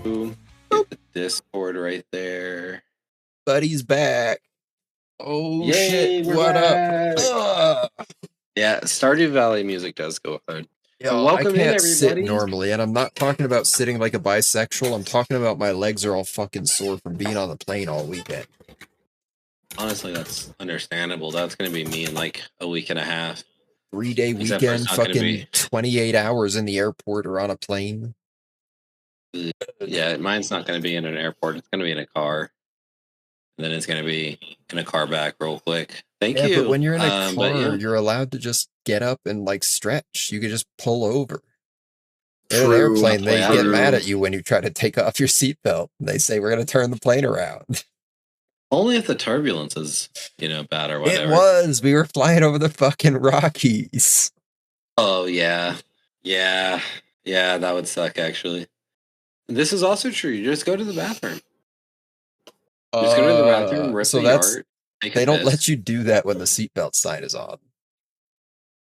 Get the Discord right there. Buddy's back. Oh, Yay, shit. What back. up? Yeah, Stardew Valley music does go hard. Yo, welcome I can't in, sit everybody. normally, and I'm not talking about sitting like a bisexual. I'm talking about my legs are all fucking sore from being on the plane all weekend. Honestly, that's understandable. That's going to be me in like a week and a half. 3-day weekend, fucking 28 hours in the airport or on a plane. Yeah, mine's not going to be in an airport. It's going to be in a car. And then it's going to be in a car back real quick. Thank you. Yeah, but when you're in a car, you're allowed to just get up and like stretch. You could just pull over. In an airplane, they get mad at you when you try to take off your seatbelt. They say, we're going to turn the plane around. Only if the turbulence is, bad or whatever. It was. We were flying over the fucking Rockies. Oh, yeah. Yeah, that would suck, actually. This is also true. You just go to the bathroom. Just go to the bathroom, rip the yard. They don't let you do that when the seatbelt sign is on.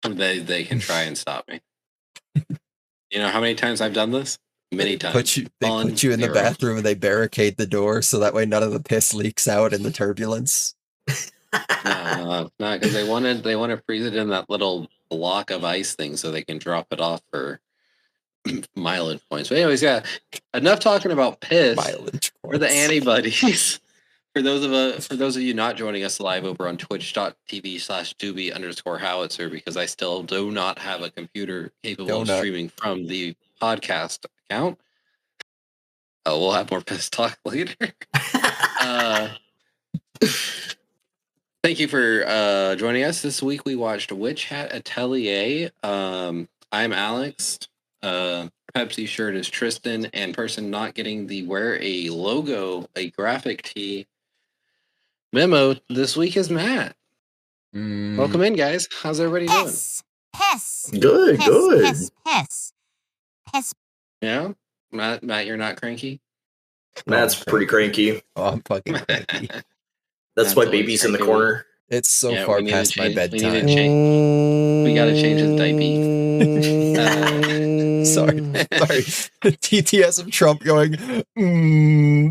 They can try and stop me. You know how many times I've done this? Many times. They put you in the bathroom and they barricade the door so that way none of the piss leaks out in the turbulence. No, because they want to freeze it in that little block of ice thing so they can drop it off for mileage points. But anyways, yeah, enough talking about piss. Mileage points. For the antibodies. For those of you not joining us live over on twitch.tv/doobie_howitzer, because I still do not have a computer capable of streaming from the podcast account. We'll have more piss talk later. Thank you for joining us. This week we watched Hat Atelier. I'm Alex. Pepsi shirt is Tristan, and person not getting the wear a logo, a graphic tee memo this week is Matt. Welcome in, guys. How's everybody doing? Piss. Good. Piss. Yeah? Matt, you're not cranky? Matt's pretty cranky. Oh, I'm fucking cranky. That's why baby's in the corner. It's so far past my bedtime. We gotta change his diaper. Sorry. TTS of Trump going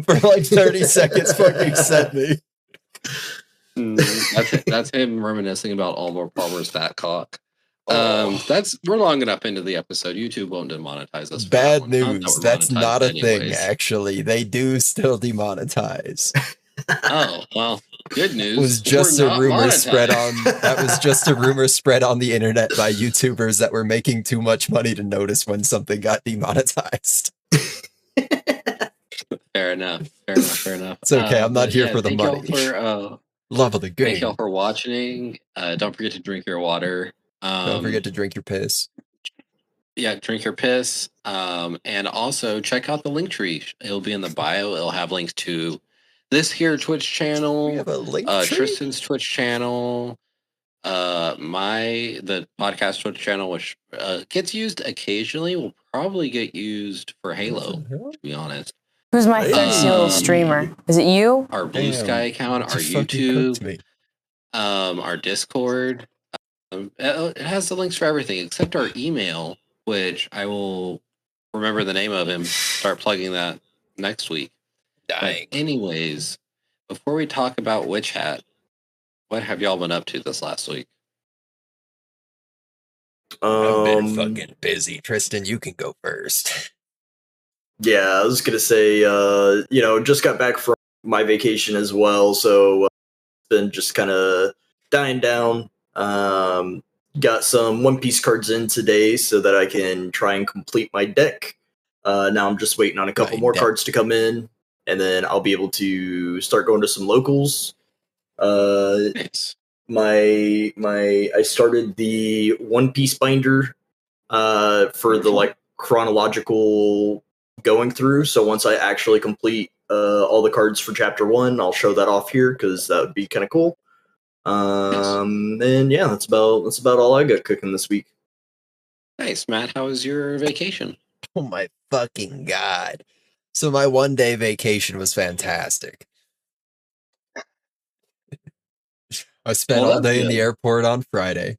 for like 30 seconds fucking sent me. That's him reminiscing about Almore Palmer's fat cock. We're long enough into the episode. YouTube won't demonetize us. Bad news. That's not a thing, actually. They do still demonetize. Oh, well, good news. It was just a rumor spread on the internet by YouTubers that were making too much money to notice when something got demonetized. Fair enough. It's okay. I'm not here for the money. Love of the game. Thank y'all for watching. Don't forget to drink your water. Don't forget to drink your piss. Yeah, drink your piss. And also check out the link tree. It'll be in the bio. It'll have links to this here Twitch channel, we have a link Tristan's Twitch channel, the podcast Twitch channel, which gets used occasionally, will probably get used for Halo, to be honest. Who's my third serial streamer? Is it you? Our Blue Sky account, our YouTube, our Discord. It has the links for everything except our email, which I will remember the name of and start plugging that next week. But anyways, before we talk about Witch Hat, what have y'all been up to this last week? I've been fucking busy. Tristan, you can go first. Yeah, I was gonna say, just got back from my vacation as well, so been just kind of dying down. Got some One Piece cards in today so that I can try and complete my deck. Now I'm just waiting on a couple more cards to come in, and then I'll be able to start going to some locals. Nice. I started the One Piece binder for the chronological going through. So once I actually complete all the cards for chapter 1, I'll show that off here because that would be kind of cool. And yeah, that's about all I got cooking this week. Nice, Matt. How was your vacation? Oh my fucking god! So my 1-day vacation was fantastic. I spent all day in the airport on Friday.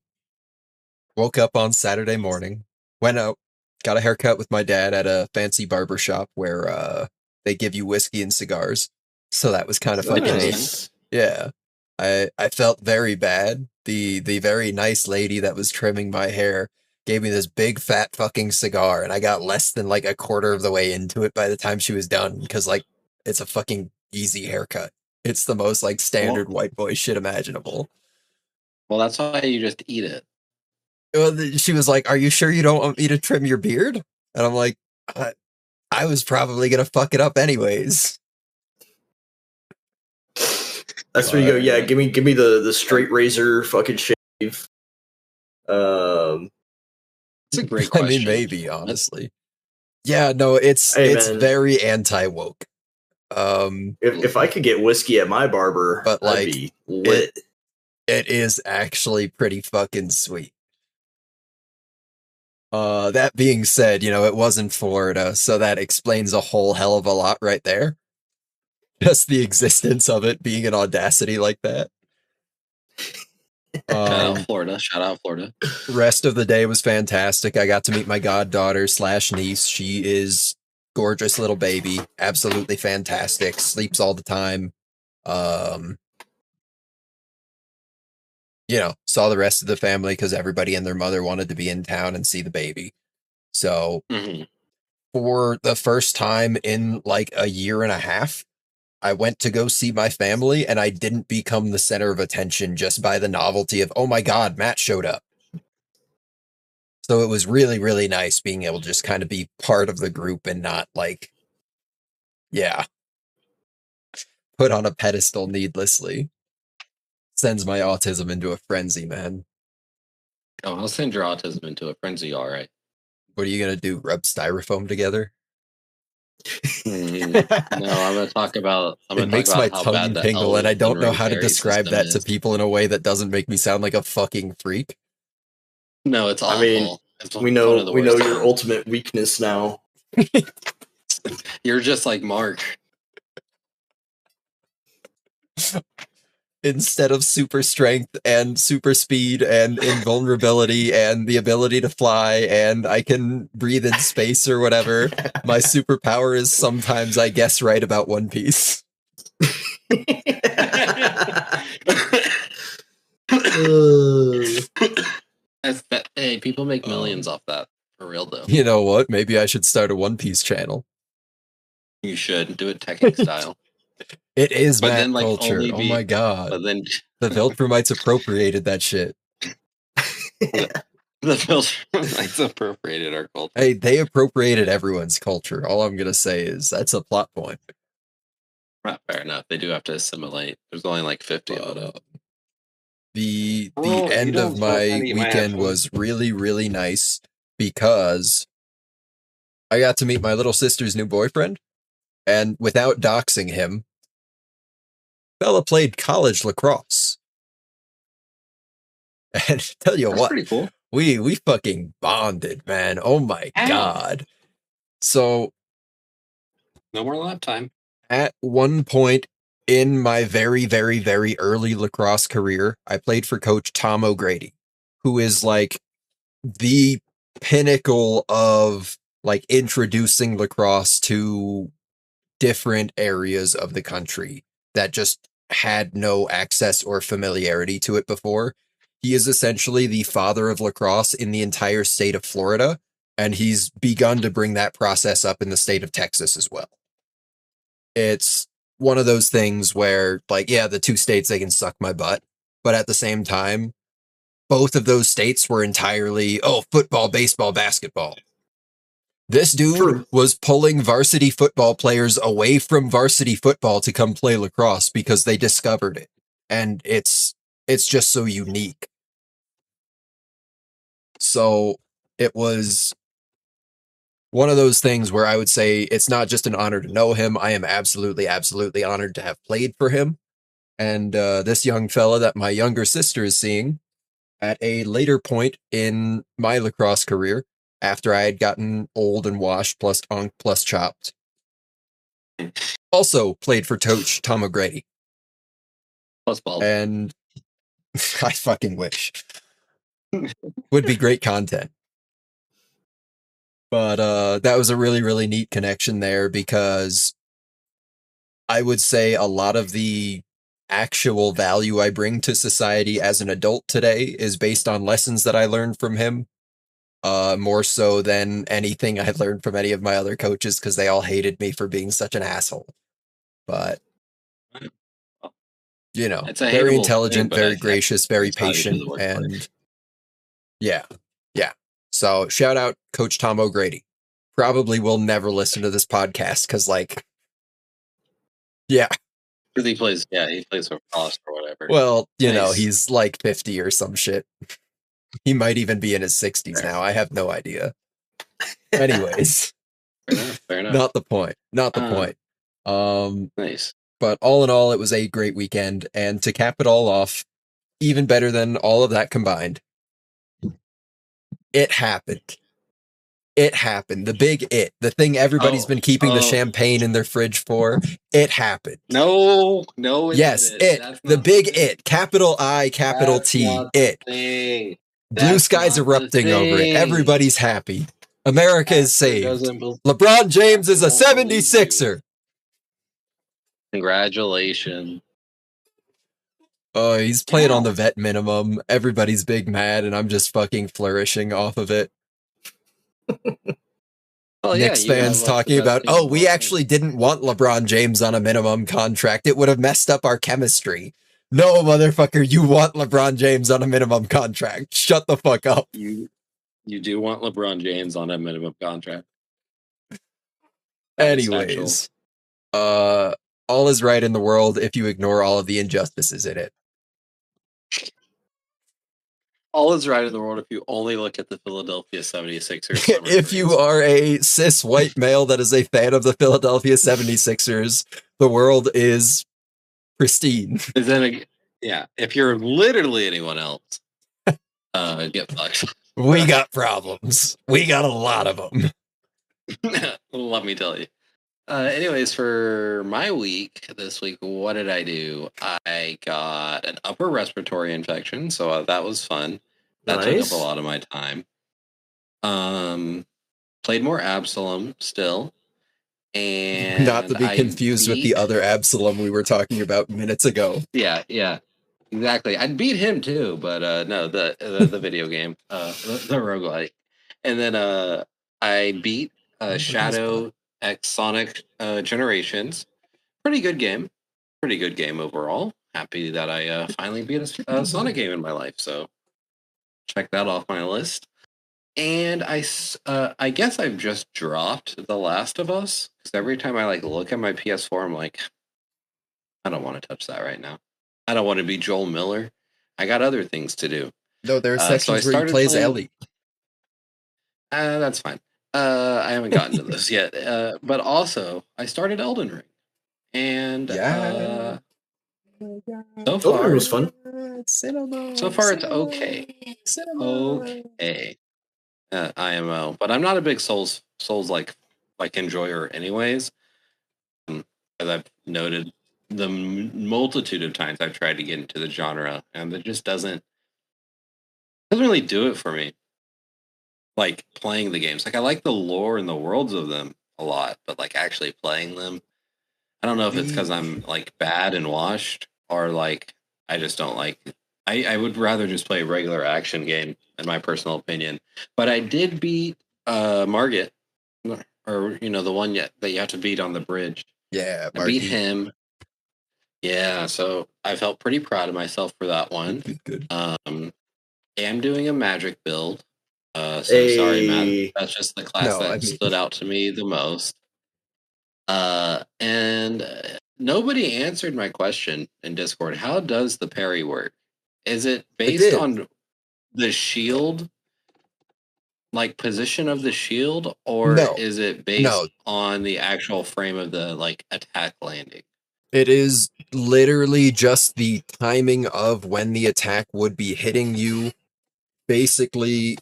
Woke up on Saturday morning. Went out, got a haircut with my dad at a fancy barber shop where they give you whiskey and cigars. So that was kind of fucking neat. Yeah. I felt very bad. The very nice lady that was trimming my hair gave me this big fat fucking cigar, and I got less than like a quarter of the way into it by the time she was done, because like it's a fucking easy haircut. It's the most like standard white boy shit imaginable. Well, that's why you just eat it. Well, she was like, "Are you sure you don't want me to trim your beard?" And I'm like, I was probably gonna fuck it up anyways. That's where you go. Yeah, give me the straight razor fucking shave. It's a great question. I mean, maybe honestly. Yeah, no, it's very anti-woke. If I could get whiskey at my barber, but like, that'd be lit. It is actually pretty fucking sweet. That being said, you know, it was in Florida, so that explains a whole hell of a lot right there. Just the existence of it being an audacity like that. Shout out Florida. Shout out Florida. Rest of the day was fantastic. I got to meet my goddaughter / niece. She is gorgeous little baby. Absolutely fantastic. Sleeps all the time. You know, saw the rest of the family because everybody and their mother wanted to be in town and see the baby. So for the first time in like a year and a half, I went to go see my family, and I didn't become the center of attention just by the novelty of, oh my God, Matt showed up. So it was really, really nice being able to just kind of be part of the group and not like, put on a pedestal needlessly. Sends my autism into a frenzy, man. Oh, I'll send your autism into a frenzy, all right. What are you going to do? Rub styrofoam together? No, I'm going to talk about. It makes my tongue tingle, and I don't know how to describe that to people in a way that doesn't make me sound like a fucking freak. No, it's awful. I mean, we know your ultimate weakness now. You're just like Mark. Instead of super strength and super speed and invulnerability and the ability to fly and I can breathe in space or whatever, my superpower is sometimes I guess right about One Piece. Hey, people make millions off that. For real, though. You know what? Maybe I should start a One Piece channel. You should. Do it Tekken style. It is Matt culture. Oh my God. But then the Viltrumites appropriated that shit. The Viltrumites appropriated our culture. Hey, they appropriated everyone's culture. All I'm going to say is that's a plot point. Not fair enough. They do have to assimilate. There's only like 50 of them. The end of my weekend was really, really nice because I got to meet my little sister's new boyfriend. And without doxing him, fella played college lacrosse. And tell you what, pretty cool. We fucking bonded, man. Oh my God. So no more lap time. At one point in my very, very, very early lacrosse career, I played for Coach Tom O'Grady, who is like the pinnacle of like introducing lacrosse to different areas of the country that just had no access or familiarity to it before. He is essentially the father of lacrosse in the entire state of Florida, and he's begun to bring that process up in the state of Texas as well. It's one of those things where, like, yeah, the two states, they can suck my butt, but at the same time, both of those states were entirely, football, baseball, basketball. This dude was pulling varsity football players away from varsity football to come play lacrosse because they discovered it. And it's just so unique. So it was one of those things where I would say it's not just an honor to know him. I am absolutely, absolutely honored to have played for him. And this young fella that my younger sister is seeing at a later point in my lacrosse career, after I had gotten old and washed plus unk plus chopped. Also played for Coach Tom O'Grady. Plus bald. And I fucking wish. Would be great content. But that was a really, really neat connection there, because I would say a lot of the actual value I bring to society as an adult today is based on lessons that I learned from him. More so than anything I learned from any of my other coaches, because they all hated me for being such an asshole. But, you know, very intelligent, very gracious, very patient, and yeah. So shout out Coach Tom O'Grady. Probably will never listen to this podcast because, like, yeah. He plays for Frost or whatever. Well, you know, he's like 50 or some shit. He might even be in his 60s now. I have no idea. Anyways, fair enough. Not the point. Nice. But all in all, it was a great weekend. And to cap it all off, even better than all of that combined, it happened. The big it. The thing everybody's been keeping the champagne in their fridge for. It happened. No. Yes, it. The big it. Capital I, capital T. It. Blue skies erupting over it. Everybody's happy. America is saved. LeBron James is a 76er. Congratulations. Oh, he's playing on the vet minimum. Everybody's big mad, and I'm just fucking flourishing off of it. Knicks fans talking about, we actually didn't want LeBron James on a minimum contract. It would have messed up our chemistry. No, motherfucker, you want LeBron James on a minimum contract. Shut the fuck up. You do want LeBron James on a minimum contract. Anyways, all is right in the world if you ignore all of the injustices in it. All is right in the world if you only look at the Philadelphia 76ers. If you are a cis white male that is a fan of the Philadelphia 76ers, the world is pristine. If you're literally anyone else, get fucked. We got problems. We got a lot of them. Let me tell you. Anyways, for my week this week, what did I do? I got an upper respiratory infection, so that was fun. That took up a lot of my time. Played more Absalom still. And not to be confused with the other Absalom we were talking about minutes ago. Yeah, exactly. I'd beat him too, but no, the video game, the roguelike. And then I beat Shadow X Sonic Generations. Pretty good game overall. Happy that I finally beat a Sonic game in my life, so check that off my list. And I guess I've just dropped The Last of Us, because every time I look at my PS4, I'm like, I don't want to touch that right now. I don't want to be Joel Miller. I got other things to do. No, there are sections where he plays Ellie. That's fine. I haven't gotten to this yet. But also, I started Elden Ring. And so far, Elden Ring was fun. So far, it's okay. Okay. IMO, but I'm not a big Souls enjoyer anyways. As I've noted, the multitude of times I've tried to get into the genre, and it just doesn't really do it for me. Like playing the games, I like the lore and the worlds of them a lot, but actually playing them, I don't know if it's because I'm bad and washed, or I just don't like. I would rather just play a regular action game, in my personal opinion. But I did beat Margit, or the one that you have to beat on the bridge. Yeah, I beat him. Yeah, so I felt pretty proud of myself for that one. Good. Am doing a magic build. Sorry, Matt. That's just the class stood out to me the most. And nobody answered my question in Discord. How does the parry work? Is it based on the shield, position of the shield, or is it based on the actual frame of the attack landing? It is literally just the timing of when the attack would be hitting you. Basically,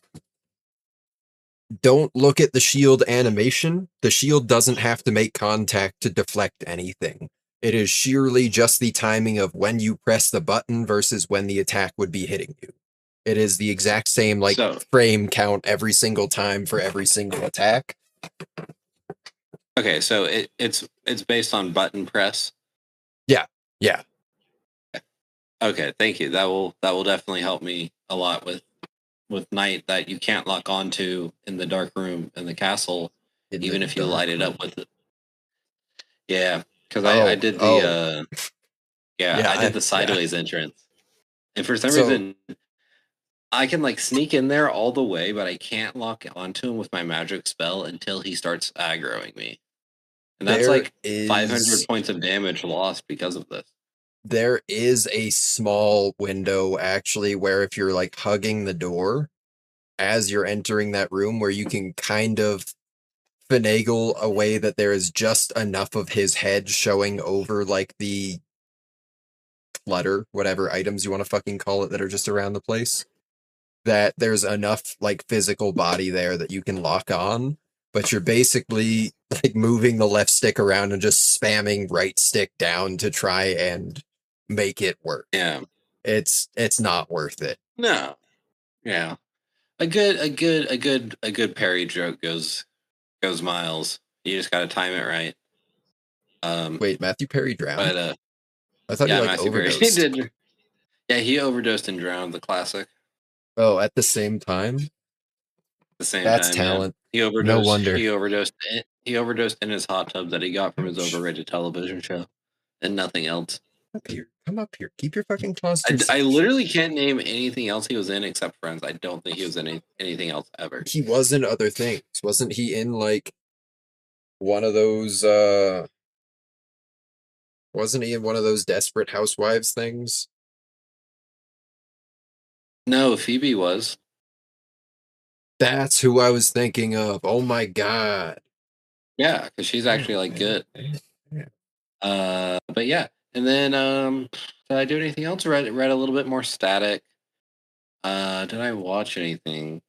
don't look at the shield animation. The shield doesn't have to make contact to deflect anything. It is sheerly just the timing of when you press the button versus when the attack would be hitting you. It is the exact same frame count every single time for every single attack. Okay, so it's based on button press. Yeah. Okay, thank you. That will definitely help me a lot with night that you can't lock onto in the dark room in the castle, even if you light it up with it. Yeah, because I did the I did the sideways entrance, and for some reason I can sneak in there all the way, but I can't lock onto him with my magic spell until he starts aggroing me, and that's 500 points of damage lost because of this. There is a small window actually where if you're hugging the door as you're entering that room, where you can kind of finagle a way that there is just enough of his head showing over the clutter, whatever items you want to fucking call it that are just around the place, that there's enough physical body there that you can lock on, but you're basically moving the left stick around and just spamming right stick down to try and make it work. Yeah. It's not worth it. No. Yeah. A good parry joke goes miles. You just gotta time it right. Wait, Matthew Perry drowned? But I thought he overdosed. Perry, he did. Yeah, he overdosed and drowned. The classic. Oh, at the same time. That's talent. Yeah. He overdosed. No wonder. He overdosed in his hot tub that he got from his overrated television show, and nothing else. Come up here. Keep your fucking claws. I literally can't name anything else he was in except Friends. I don't think he was in anything else ever. He was in other things. Wasn't he in one of those? Wasn't he in one of those Desperate Housewives things? No, Phoebe was. That's who I was thinking of. Oh my god. Yeah, because she's actually good. Yeah. But yeah, and then did I do anything else? Read a little bit more static. Did I watch anything?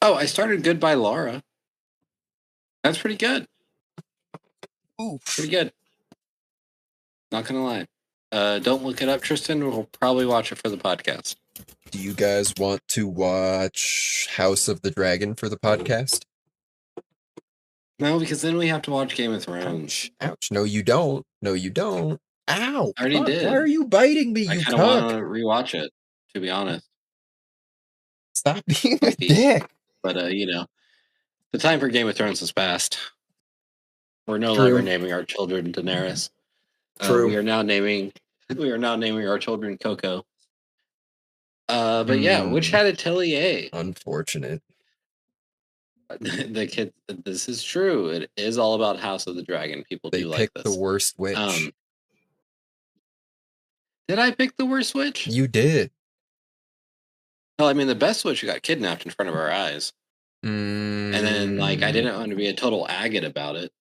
Oh, I started Goodbye Laura. That's pretty good. Ooh, pretty good. Not gonna lie. Don't look it up, Tristan. We'll probably watch it for the podcast. Do you guys want to watch House of the Dragon for the podcast? No, because then we have to watch Game of Thrones. Ouch. No, you don't. No, you don't. Ow. I already did. Why are you biting me, you I kind of want to rewatch it, to be honest. Stop being a dick. But, the time for Game of Thrones has passed. We're no longer naming our children Daenerys. True. We are now naming our children Coco. But yeah, which Hat Atelier? Unfortunate. The kid. This is true. It is all about House of the Dragon. People do like this. They picked the worst witch. Did I pick the worst witch? You did. Well, I mean, the best witch got kidnapped in front of our eyes. And then, I didn't want to be a total agate about it.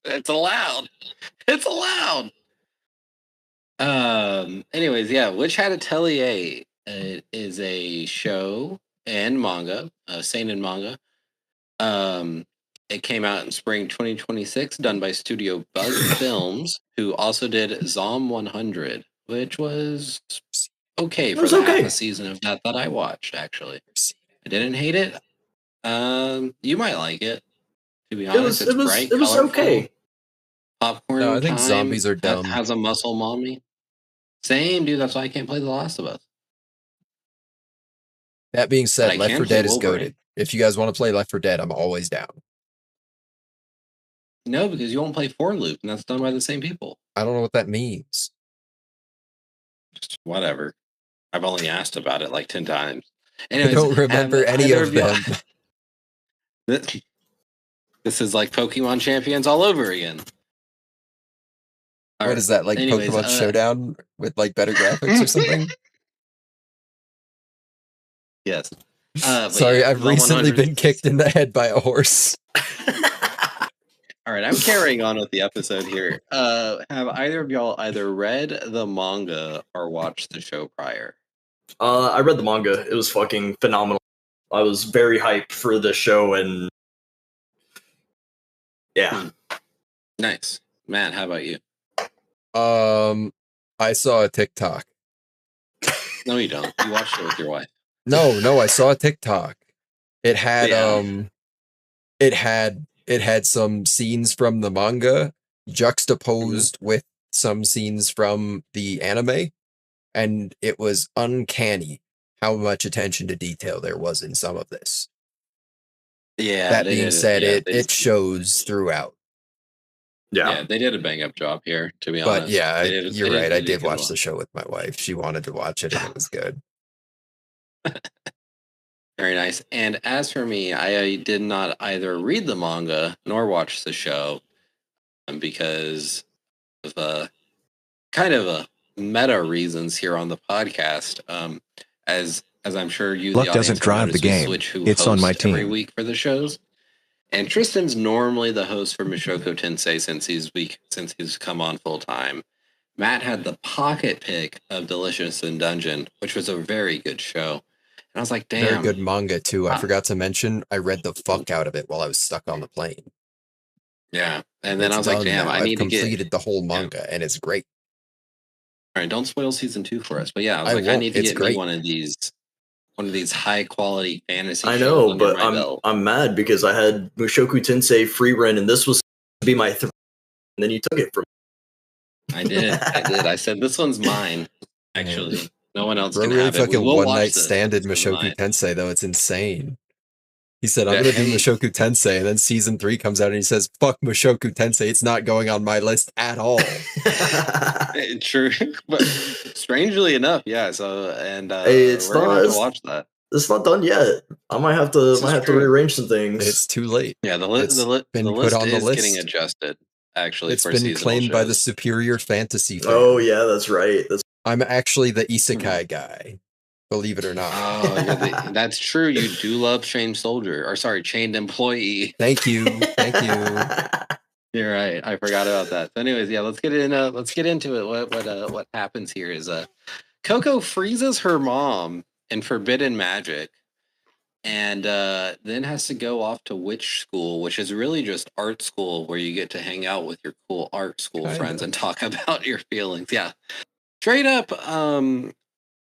It's allowed. It's allowed. Anyways, yeah, Witch Hat Atelier is a show and manga, seinen manga. It came out in spring 2026, done by Studio Bug Films, who also did Zom 100, which was okay for the half a season of that I watched. Actually, I didn't hate it. You might like it. To be honest, it was okay. Popcorn. No, I think zombies are dumb. That has a muscle mommy. Same, dude. That's why I can't play The Last of Us. That being said, Left 4 Dead is goated. If you guys want to play Left 4 Dead, I'm always down. No, because you won't play For Loop, and that's done by the same people. I don't know what that means. Just whatever. I've only asked about it 10 times. Anyways, I don't remember any of them. This is like Pokemon Champions all over again. What is that, Pokemon Showdown with better graphics or something? Yes. Sorry, I've recently been kicked in the head by a horse. All right, I'm carrying on with the episode here. Have either of y'all either read the manga or watched the show prior? I read the manga. It was fucking phenomenal. I was very hyped for the show, and yeah. Nice. Matt, how about you? I saw a TikTok. No, you don't. You watched it with your wife. No, I saw a TikTok. It had Yeah. it had some scenes from the manga juxtaposed with some scenes from the anime, and it was uncanny how much attention to detail there was in some of this. Yeah. That being said, Yeah, it shows throughout. Yeah, they did a bang up job here, to be honest. But yeah, you're right. I did watch well. the show with my wife. She wanted to watch it, and it was good. Very nice. And as for me, I did not either read the manga nor watch the show because of kind of a meta reasons here on the podcast. As I'm sure you, Luck the audience, doesn't drive the game. Switch who It's on my hosts every team. week for the shows. And Tristan's normally the host for Mushoku Tensei since he's come on full time. Matt had the pocket pick of Delicious in Dungeon, which was a very good show. And I was like, damn. Very good manga, too. I forgot to mention, I read the fuck out of it while I was stuck on the plane. Yeah. And then I was like, damn, now. I need to get... I've completed the whole manga, and it's great. All right, don't spoil season 2 for us. But yeah, I was I need to get me one of these high quality fantasy shows. I know, but I'm mad because I had Mushoku Tensei free run, and this was to be my and then you took it from me. I did. I said this one's mine. Actually, no one else can really have it. Fucking one night standed Mushoku Tensei though. It's insane. He said, "I'm gonna do Mushoku Tensei," and then season 3 comes out, and he says, "Fuck Mushoku Tensei. It's not going on my list at all." True, but strangely enough, yeah. So and we're gonna have to watch that. It's not done yet. I might have to rearrange some things. It's too late. Yeah, the list is getting adjusted. Actually, it's been claimed by the Superior Fantasy fan. Oh yeah, that's right. I'm actually the isekai guy. Believe it or not. Oh, that's true. You do love Chained Employee. Thank you. You're right. I forgot about that. So anyways, yeah, let's get into it. What happens here is Coco freezes her mom in forbidden magic, and then has to go off to witch school, which is really just art school where you get to hang out with your cool art school friends and talk about your feelings. Yeah, straight up.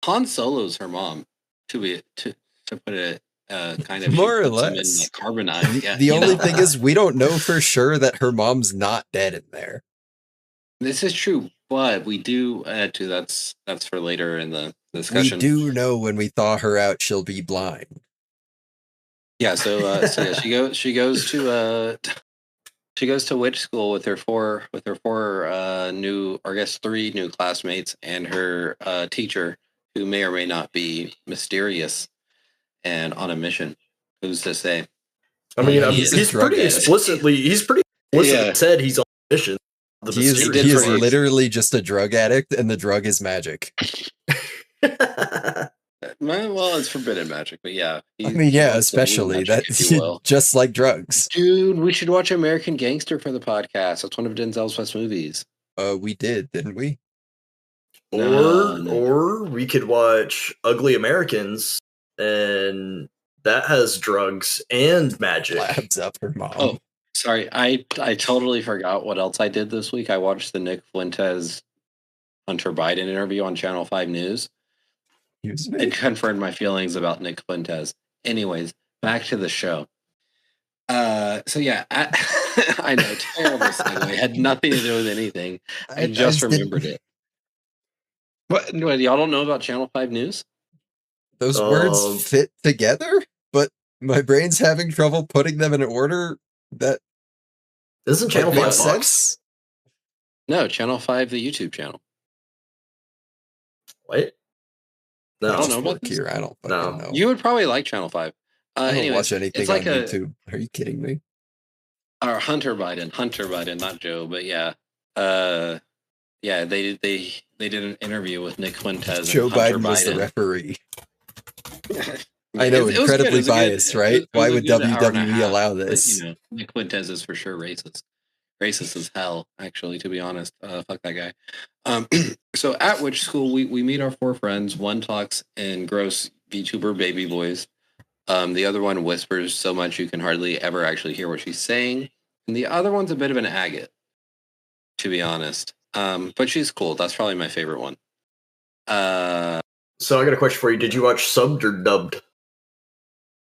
Han Solo's her mom, to put it kind of more or less in carbonite. Yeah, the only thing is we don't know for sure that her mom's not dead in there. This is true, but we do that's for later in the discussion. We do know when we thaw her out, she'll be blind. Yeah, so yeah, she goes to witch school with her four new, or I guess 3 new classmates and her teacher, who may or may not be mysterious and on a mission. Who's to say? I mean, he's pretty explicitly said he's on a mission. He is literally just a drug addict, and the drug is magic. Well, it's forbidden magic, but yeah. I mean, yeah, especially that's just like drugs. Dude, we should watch American Gangster for the podcast. That's one of Denzel's best movies. We did, didn't we? Or we could watch Ugly Americans, and that has drugs and magic. Labs up her mom. Oh, sorry, I totally forgot what else I did this week. I watched the Nick Fuentes Hunter Biden interview on Channel 5 News. It confirmed my feelings about Nick Fuentes. Anyways, back to the show. So yeah, I know, terrible segue. Had nothing to do with anything. I just remembered it. What, y'all don't know about Channel 5 News? Those words fit together, but my brain's having trouble putting them in order. That doesn't Channel 5 make sense? No, Channel 5, the YouTube channel. What? No, I don't know about this. Here. I don't fucking know. You would probably like Channel 5. I don't watch anything on YouTube. Are you kidding me? Or Hunter Biden, not Joe, but yeah. Yeah, they did an interview with Nick Fuentes. Joe Biden was the referee. I know, incredibly biased, right? Why would WWE allow this? But, Nick Fuentes is for sure racist. Racist as hell, actually, to be honest. Fuck that guy. So at Witch School, we meet our 4 friends. One talks in gross VTuber baby voice. The other one whispers so much you can hardly ever actually hear what she's saying. And the other one's a bit of an agate. to be honest. But she's cool. That's probably my favorite one. So I got a question for you. Did you watch subbed or dubbed?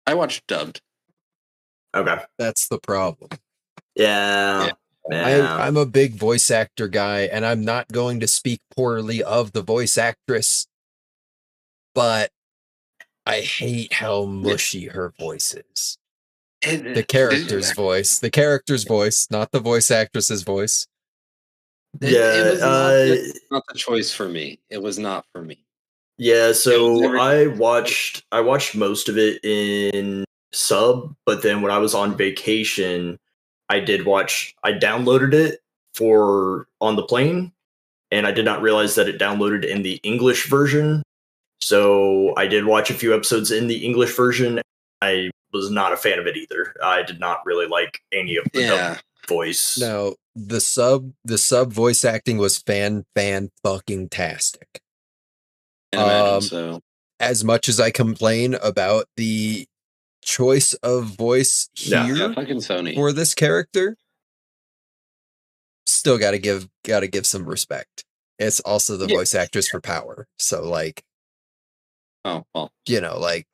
I watched dubbed. Okay. That's the problem. Yeah. I'm a big voice actor guy, and I'm not going to speak poorly of the voice actress, but I hate how mushy her voice is. The character's voice, not the voice actress's voice. It was not the choice for me. It was not for me. Yeah, so I watched most of it in sub, but then when I was on vacation, I downloaded it on the plane, and I did not realize that it downloaded in the English version. So I did watch a few episodes in the English version. I was not a fan of it either. I did not really like any of the dub voice. No, the sub voice acting was fan fucking tastic. I imagine so. As much as I complain about the choice of voice here fucking Sony for this character, still gotta give some respect. It's also the voice actress for Power, so like, oh well, you know, like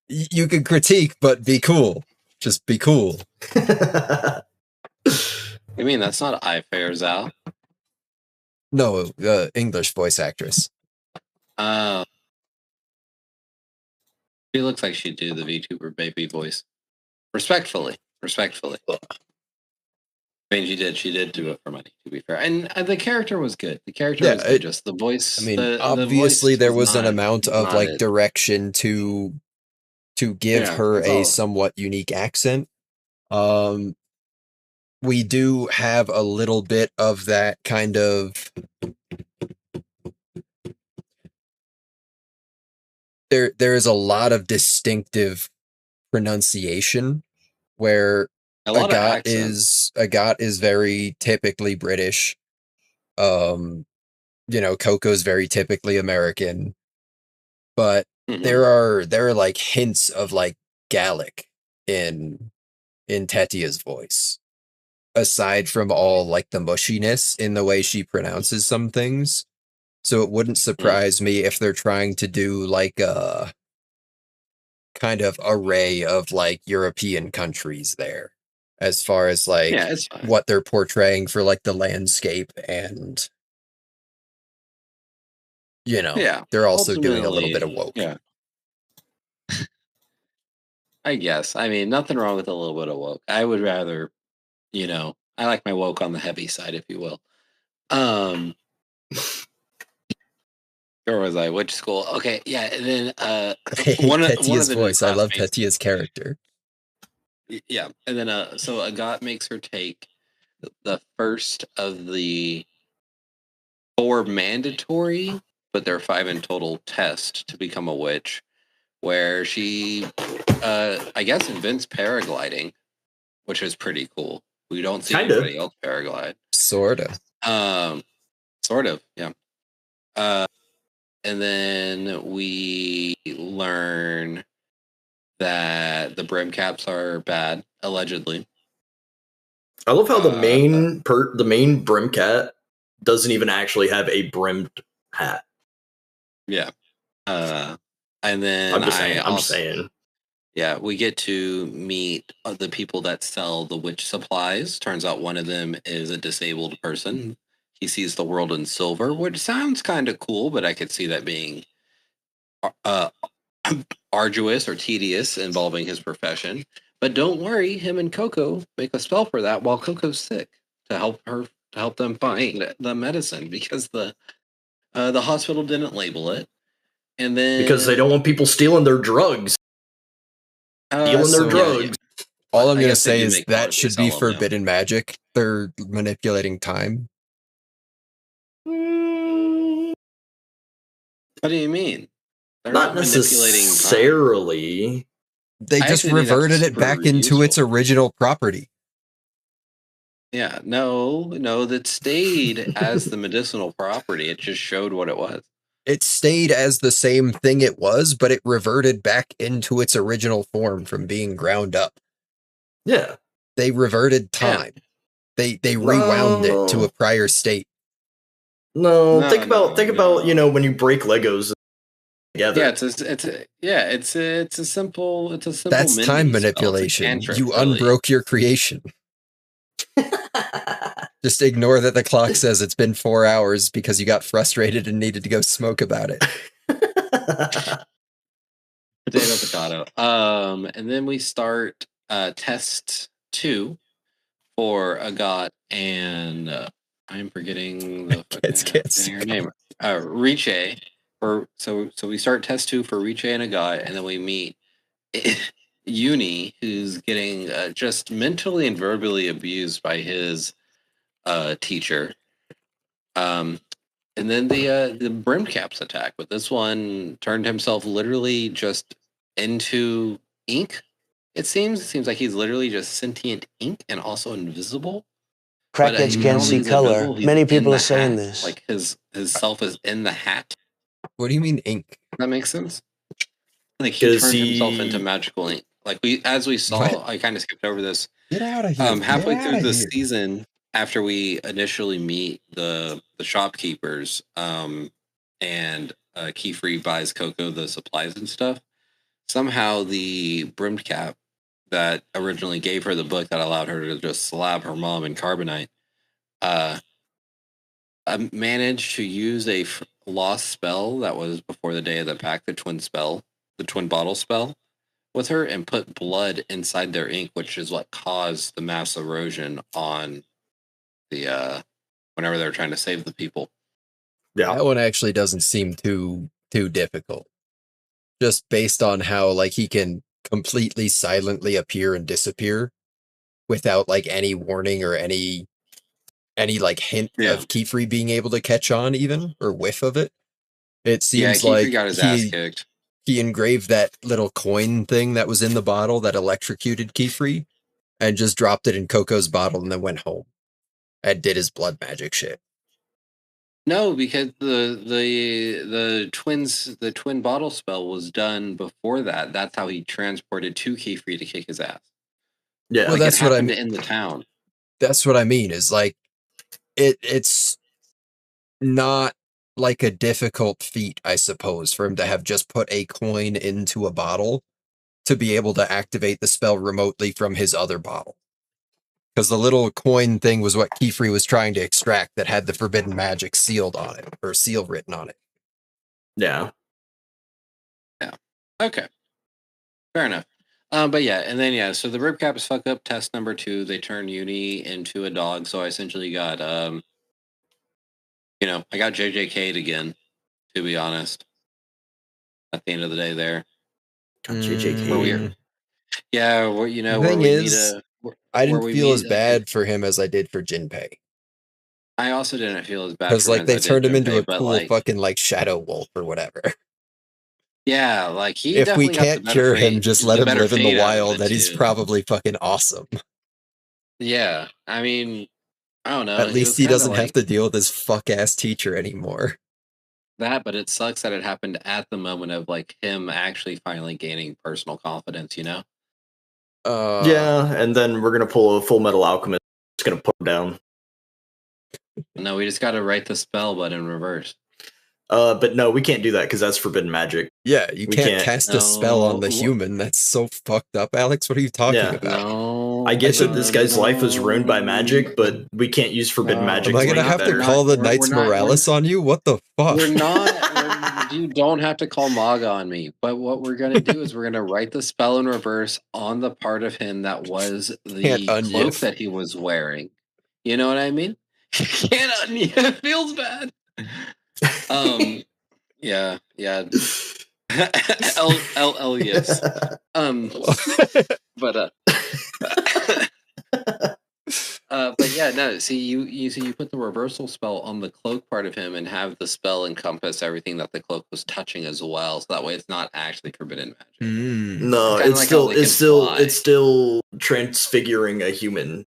you can critique, but be cool. Just be cool. I mean, that's not iFair Zhao. No, English voice actress. She looks like she'd do the VTuber baby voice. Respectfully. I mean, she did do it for money, to be fair. And the character was good. The character was good, just the voice. I mean, obviously there was an amount of like direction to give her a somewhat unique accent. We do have a little bit of that kind of there is a lot of distinctive pronunciation where Agat is very typically British. Coco's very typically American. But there are like hints of like Gallic in Tetia's voice. Aside from all like the mushiness in the way she pronounces some things. So it wouldn't surprise me if they're trying to do like a kind of array of like European countries there, as far as like what they're portraying for like the landscape, and they're also doing a little bit of woke. Yeah. I guess. I mean, nothing wrong with a little bit of woke. I would rather, I like my woke on the heavy side, if you will. Where was I? Which school? Okay, yeah, and then one of the voice. I love Tetia's character. Yeah, and then so Agat makes her take the first of the 4 mandatory, but there are 5 in total, test to become a witch, where she, I guess, invents paragliding, which is pretty cool. We don't see anybody else paraglide. Sort of, yeah. And then we learn that the brim caps are bad, allegedly. I love how the main brim cat doesn't even actually have a brimmed hat. Yeah. And then I'm just saying. Yeah, we get to meet the people that sell the witch supplies. Turns out one of them is a disabled person. He sees the world in silver, which sounds kind of cool, but I could see that being arduous or tedious involving his profession. But don't worry, him and Coco make a spell for that while Coco's sick to help them find the medicine, because the hospital didn't label it, and then because they don't want people stealing their drugs. Drugs. All I'm gonna say is that should be forbidden magic. They're manipulating time. What do you mean? They're not necessarily. They just reverted it back into its original property. Yeah, no, that stayed as the medicinal property. It just showed what it was. It stayed as the same thing it was, but it reverted back into its original form from being ground up. Yeah. They reverted time. They rewound it to a prior state. No, think about when you break Legos together. Yeah, it's a simple That's time manipulation. You unbroke your creation. Just ignore that the clock says it's been 4 hours because you got frustrated and needed to go smoke about it. Potato. And then we start test 2 for Agat and I'm forgetting the name. Riche. So we start test 2 for Riche and Agat, and then we meet Uni, who's getting just mentally and verbally abused by his teacher. And then the Brimcaps attack, but this one turned himself literally just into ink. It seems like he's literally just sentient ink and also invisible. Crackheads can't see color. Many people are saying this. Like his self is in the hat. What do you mean ink? That makes sense. Like he turned himself into magical ink. Like as we saw, what? I kind of skipped over this. Get out of here! Halfway through the season, after we initially meet the shopkeepers, and Keyfree buys Coco the supplies and stuff. Somehow the brimmed cap that originally gave her the book that allowed her to just slap her mom in carbonite, managed to use a lost spell that was before the day of the pack, the twin bottle spell, with her, and put blood inside their ink, which is what caused the mass erosion on the whenever they're trying to save the people. Yeah, that one actually doesn't seem too difficult. Just based on how like he can completely silently appear and disappear without like any warning or any like hint of Keyfree being able to catch on even or whiff of it. It seems like got his ass kicked. He engraved that little coin thing that was in the bottle that electrocuted Keyfree and just dropped it in Coco's bottle and then went home and did his blood magic shit. No, because the twin bottle spell was done before that. That's how he transported to Keyfree to kick his ass. Yeah, well, that's what I mean. In the town. That's what I mean. Is like it's not like a difficult feat, I suppose, for him to have just put a coin into a bottle to be able to activate the spell remotely from his other bottle. Because the little coin thing was what Keyfree was trying to extract that had the forbidden magic sealed on it, or seal written on it. Yeah. Yeah. Okay. Fair enough. But yeah, and then so the Ribcaps fuck up test number 2. They turn Uni into a dog, so I essentially got I got JJK'd again, to be honest. At the end of the day there. JJK. Yeah, well, the thing is, I didn't feel as bad for him as I did for Jinpei. I also didn't feel as bad because like they turned him into a cool fucking like shadow wolf or whatever. Yeah, like he. If we can't cure him, just let him live in the wild. That he's probably fucking awesome. Yeah, I mean, I don't know. At least he doesn't have to deal with his fuck ass teacher anymore. That, but it sucks that it happened at the moment of like him actually finally gaining personal confidence. Yeah, and then we're gonna pull a Full Metal Alchemist. It's gonna put him down. No, we just got to write the spell, but in reverse. But no, we can't do that because that's forbidden magic. Yeah, you can't cast a spell on the human. That's so fucked up, Alex. What are you talking about? No, I get that this guy's life was ruined by magic, but we can't use forbidden magic. Am I gonna have to call the Knights Morales on you? What the fuck? We're not. You don't have to call Maga on me. But what we're gonna do is we're gonna write the spell in reverse on the part of him that was the cloak that he was wearing. You know what I mean? Can't it feels bad. Yeah. L yes. But yeah, no. See, you put the reversal spell on the cloak part of him and have the spell encompass everything that the cloak was touching as well. So that way, it's not actually forbidden magic. No, it's still transfiguring a human.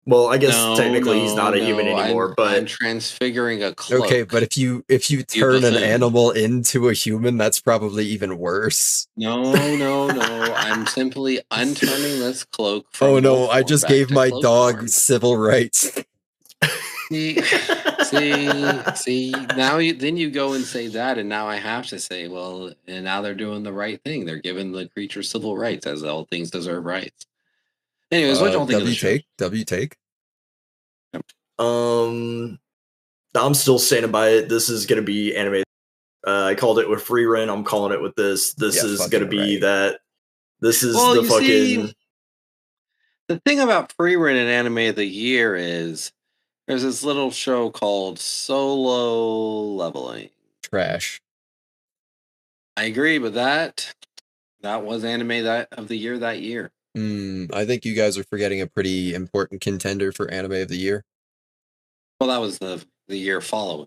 Well, I guess technically he's not a human anymore, but I'm transfiguring a cloak. Okay, but if you turn an animal into a human, that's probably even worse. No. I'm simply unturning this cloak. Oh no! I just gave my dog civil rights. See. Now you go and say that, and now I have to say, well, and now they're doing the right thing. They're giving the creature civil rights, as all things deserve rights. Anyways, what y'all think of the show? W take. I'm still standing by it. This is going to be anime. I called it with Free Rent. I'm calling it with this. This is going to be that. This is the fucking. The thing about Free Rent and Anime of the Year is there's this little show called Solo Leveling. Trash. I agree, but that was Anime of the Year that year. I think you guys are forgetting a pretty important contender for Anime of the Year. Well, that was the year following.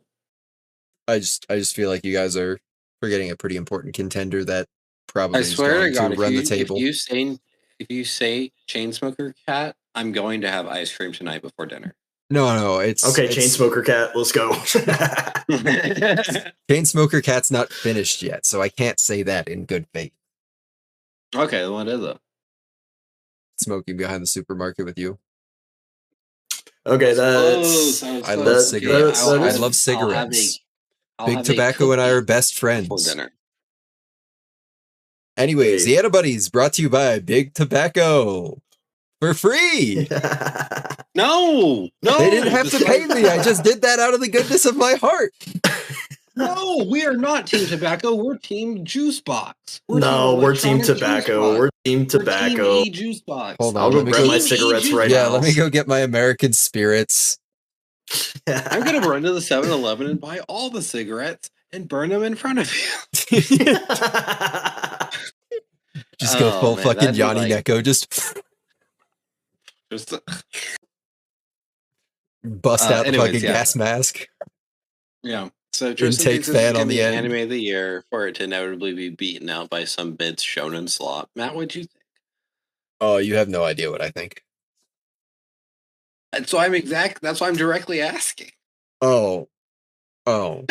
I just feel like you guys are forgetting a pretty important contender that probably I swear to God, run the table. If you say Chainsmoker Cat, I'm going to have ice cream tonight before dinner. No, it's okay. Chainsmoker Cat, let's go. Chainsmoker Cat's not finished yet, so I can't say that in good faith. Okay, what is it? Smoking behind the supermarket with you. Okay, that's. I love cigarettes. I love cigarettes. Big Tobacco and I are best friends. For dinner. Anyways, the Antibuddies brought to you by Big Tobacco for free. No, they didn't have to pay me. I just did that out of the goodness of my heart. No, we are not Team Tobacco. We're Team Juice Box. We're Team Tobacco. We're Team Tobacco. We're Team Juice Box. Hold on, I'll go grab my cigarettes right now. Yeah, let me go get my American Spirits. I'm gonna run to the 7-Eleven and buy all the cigarettes and burn them in front of you. Just go full fucking Yanni Neko. Just bust out the fucking gas mask. Yeah. So intake fan on the end. Anime of the Year for it to inevitably be beaten out by some mid shonen slop. Matt, what'd you think? Oh, you have no idea what I think. And so that's why I'm directly asking. Oh. You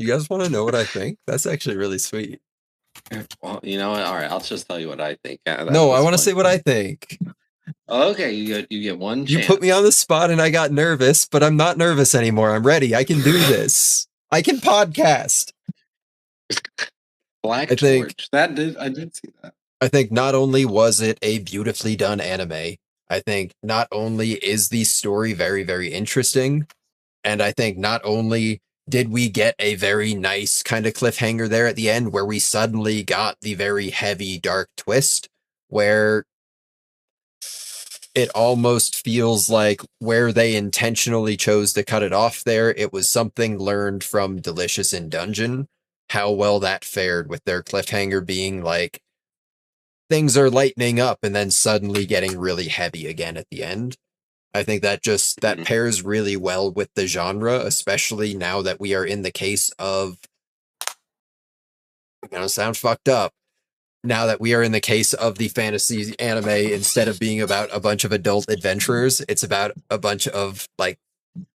guys want to know what I think? That's actually really sweet. Well, you know what? All right, I'll just tell you what I think. No, I want to say what I think. Okay, you get one chance. You put me on the spot and I got nervous, but I'm not nervous anymore. I'm ready. I can do this. I can podcast. Black Torch. I did see that. I think not only was it a beautifully done anime, I think not only is the story very, very interesting, and I think not only did we get a very nice kind of cliffhanger there at the end where we suddenly got the very heavy, dark twist where it almost feels like where they intentionally chose to cut it off there, it was something learned from Delicious in Dungeon, how well that fared with their cliffhanger being like, things are lightening up and then suddenly getting really heavy again at the end. I think that pairs really well with the genre, especially now that we are in the case of, I'm gonna sound fucked up, now that we are in the case of the fantasy anime, instead of being about a bunch of adult adventurers, it's about a bunch of like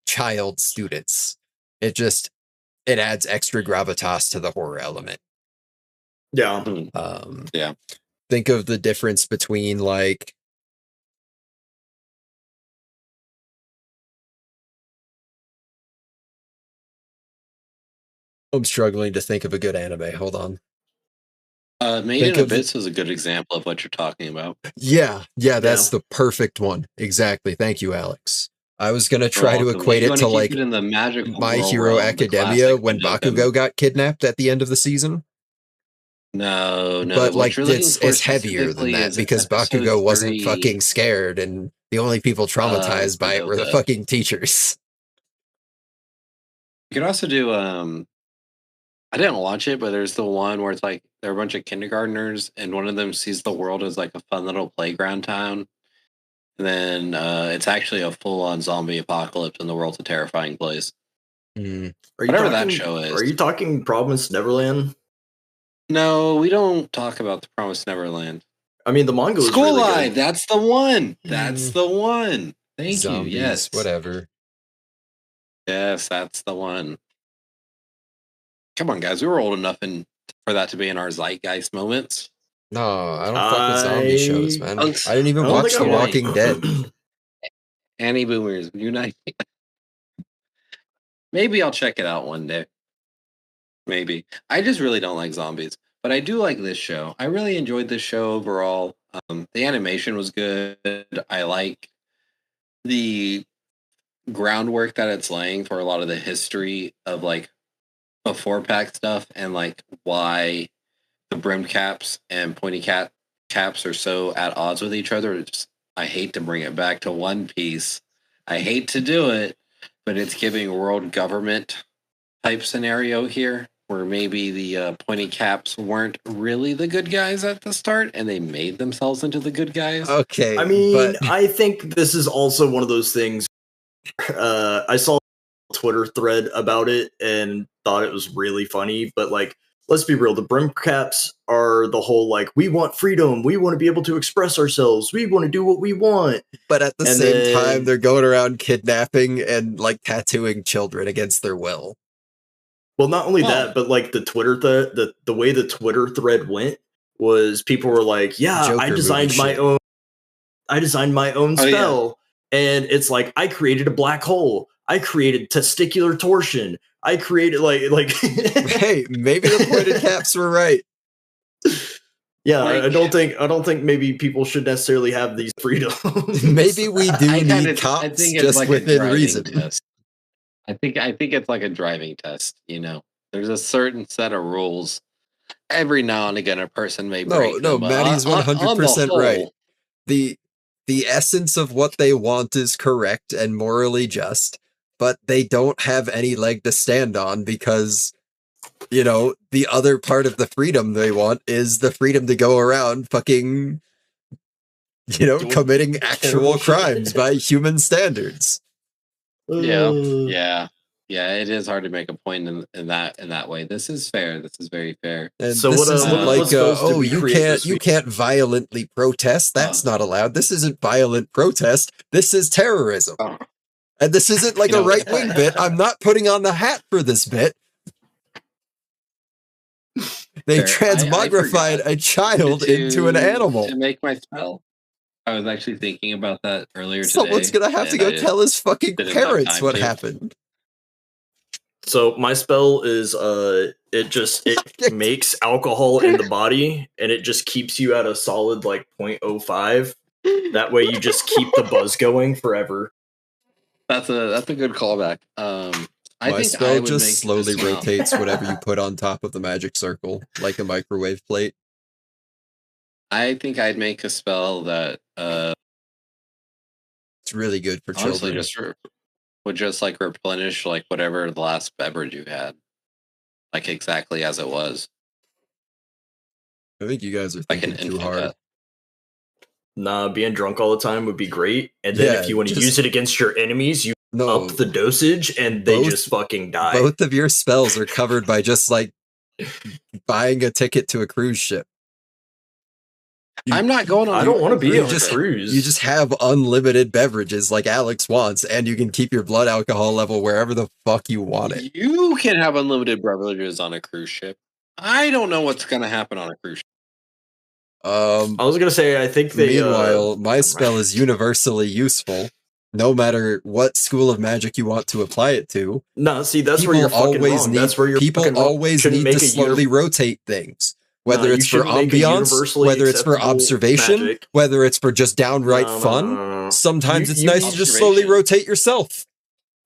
child students. It adds extra gravitas to the horror element. Yeah. Yeah. Think of the difference between like I'm struggling to think of a good anime. Hold on. Made in Abyss is a good example of what you're talking about. Yeah, that's the perfect one. Exactly. Thank you, Alex. I was going to try to equate it to like in the magical My Hero Academia when Bakugo got kidnapped at the end of the season. No. But like it's heavier than that because Bakugo wasn't fucking scared and the only people traumatized by it were the fucking teachers. You could also do I didn't watch it, but there's the one where it's like there are a bunch of kindergartners and one of them sees the world as like a fun little playground town. And then it's actually a full-on zombie apocalypse and the world's a terrifying place. Whatever that show is. Are you talking Promised Neverland? No, we don't talk about the Promised Neverland. I mean, the manga was School really Live. good. That's the one. That's the one. Thank Zombies, you. Yes. whatever. Yes, that's the one. Come on, guys. We were old enough for that to be in our zeitgeist moments. No, I don't fuck with zombie shows, man. I didn't even watch The Walking Dead. Anti-boomers, unite. Maybe I'll check it out one day. Maybe. I just really don't like zombies. But I do like this show. I really enjoyed this show overall. The animation was good. I like the groundwork that it's laying for a lot of the history of like before pack stuff and like why the brimmed caps and pointy caps are so at odds with each other. I hate to bring it back to One Piece. I hate to do it, but it's giving world government type scenario here where maybe the pointy caps weren't really the good guys at the start and they made themselves into the good guys. Okay. I mean, I think this is also one of those things. I saw a Twitter thread about it and thought it was really funny, but like, let's be real. The brim caps are the whole like, we want freedom. We want to be able to express ourselves. We want to do what we want. But at the same time, they're going around kidnapping and like tattooing children against their will. Well, not only that, but like the Twitter the way the Twitter thread went was people were like, "Yeah, Joker I designed my own spell," and it's like I created a black hole. I created testicular torsion. I created like. Hey, maybe the pointed caps were right. Yeah, like, I don't think maybe people should necessarily have these freedoms. Maybe we do need cops just like within reason. Test. I think it's like a driving test, you know. There's a certain set of rules. Every now and again a person may break them. No, Maddie's 100% right. The essence of what they want is correct and morally just, but they don't have any leg to stand on because, you know, the other part of the freedom they want is the freedom to go around fucking, you know, committing actual crimes by human standards. Yeah. It is hard to make a point in that way. This is fair. This is very fair. And so this isn't like, you can't violently protest. That's not allowed. This isn't violent protest. This is terrorism. And this isn't like a right-wing bit. I'm not putting on the hat for this bit. They transmogrified a child into an animal. To make my spell. I was actually thinking about that earlier today. Someone's gonna have to go tell his fucking parents what happened. So my spell is it makes alcohol in the body and it just keeps you at a solid like 0.05. That way you just keep the buzz going forever. That's a good callback. My spell just slowly rotates whatever you put on top of the magic circle, like a microwave plate. I think I'd make a spell that it's really good for children. Would just like replenish like whatever the last beverage you had, like exactly as it was. I think you guys are thinking too hard. Nah, being drunk all the time would be great, and then if you want to use it against your enemies, you up the dosage, and they just fucking die. Both of your spells are covered by just like buying a ticket to a cruise ship. I'm not going on. I don't want to be on a cruise. You just have unlimited beverages like Alex wants, and you can keep your blood alcohol level wherever the fuck you want it. You can have unlimited beverages on a cruise ship. I don't know what's going to happen on a cruise ship. I was going to say, I think they... Meanwhile, my spell is universally useful, no matter what school of magic you want to apply it to. No, see, that's where you're fucking wrong. That's where you're people always need to slowly rotate things. Whether it's for ambiance, whether it's for observation, whether it's for just downright fun. Sometimes it's nice to just slowly rotate yourself.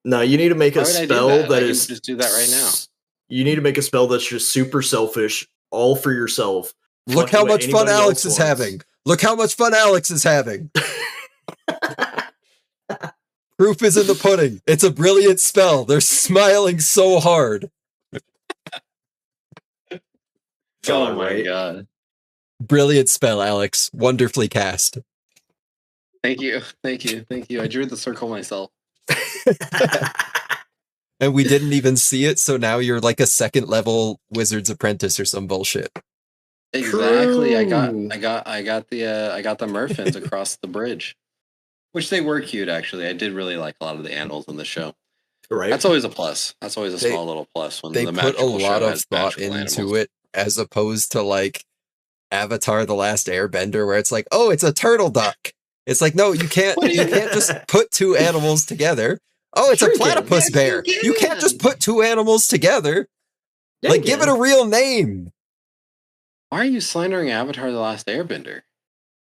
No, you need to make a spell that is... just do that right now. You need to make a spell that's just super selfish, all for yourself. Look how much fun Alex is having. Look how much fun Alex is having. Proof is in the pudding. It's a brilliant spell. They're smiling so hard. Oh my god. Brilliant spell, Alex. Wonderfully cast. Thank you. I drew the circle myself. And we didn't even see it, so now you're like a second level wizard's apprentice or some bullshit. Exactly. I got True. the Murphins across the bridge, which they were cute actually. I did really like a lot of the animals in the show. Right. That's always a plus. That's always a small little plus when They the put a magical lot show of has thought magical into animals. it, as opposed to like Avatar: The Last Airbender, where it's like, oh, it's a turtle duck. It's like, no, you can't just put two animals together. Oh, it's a platypus bear. You can't just put two animals together. Yeah, like, give it a real name. Why are you slandering Avatar: The Last Airbender?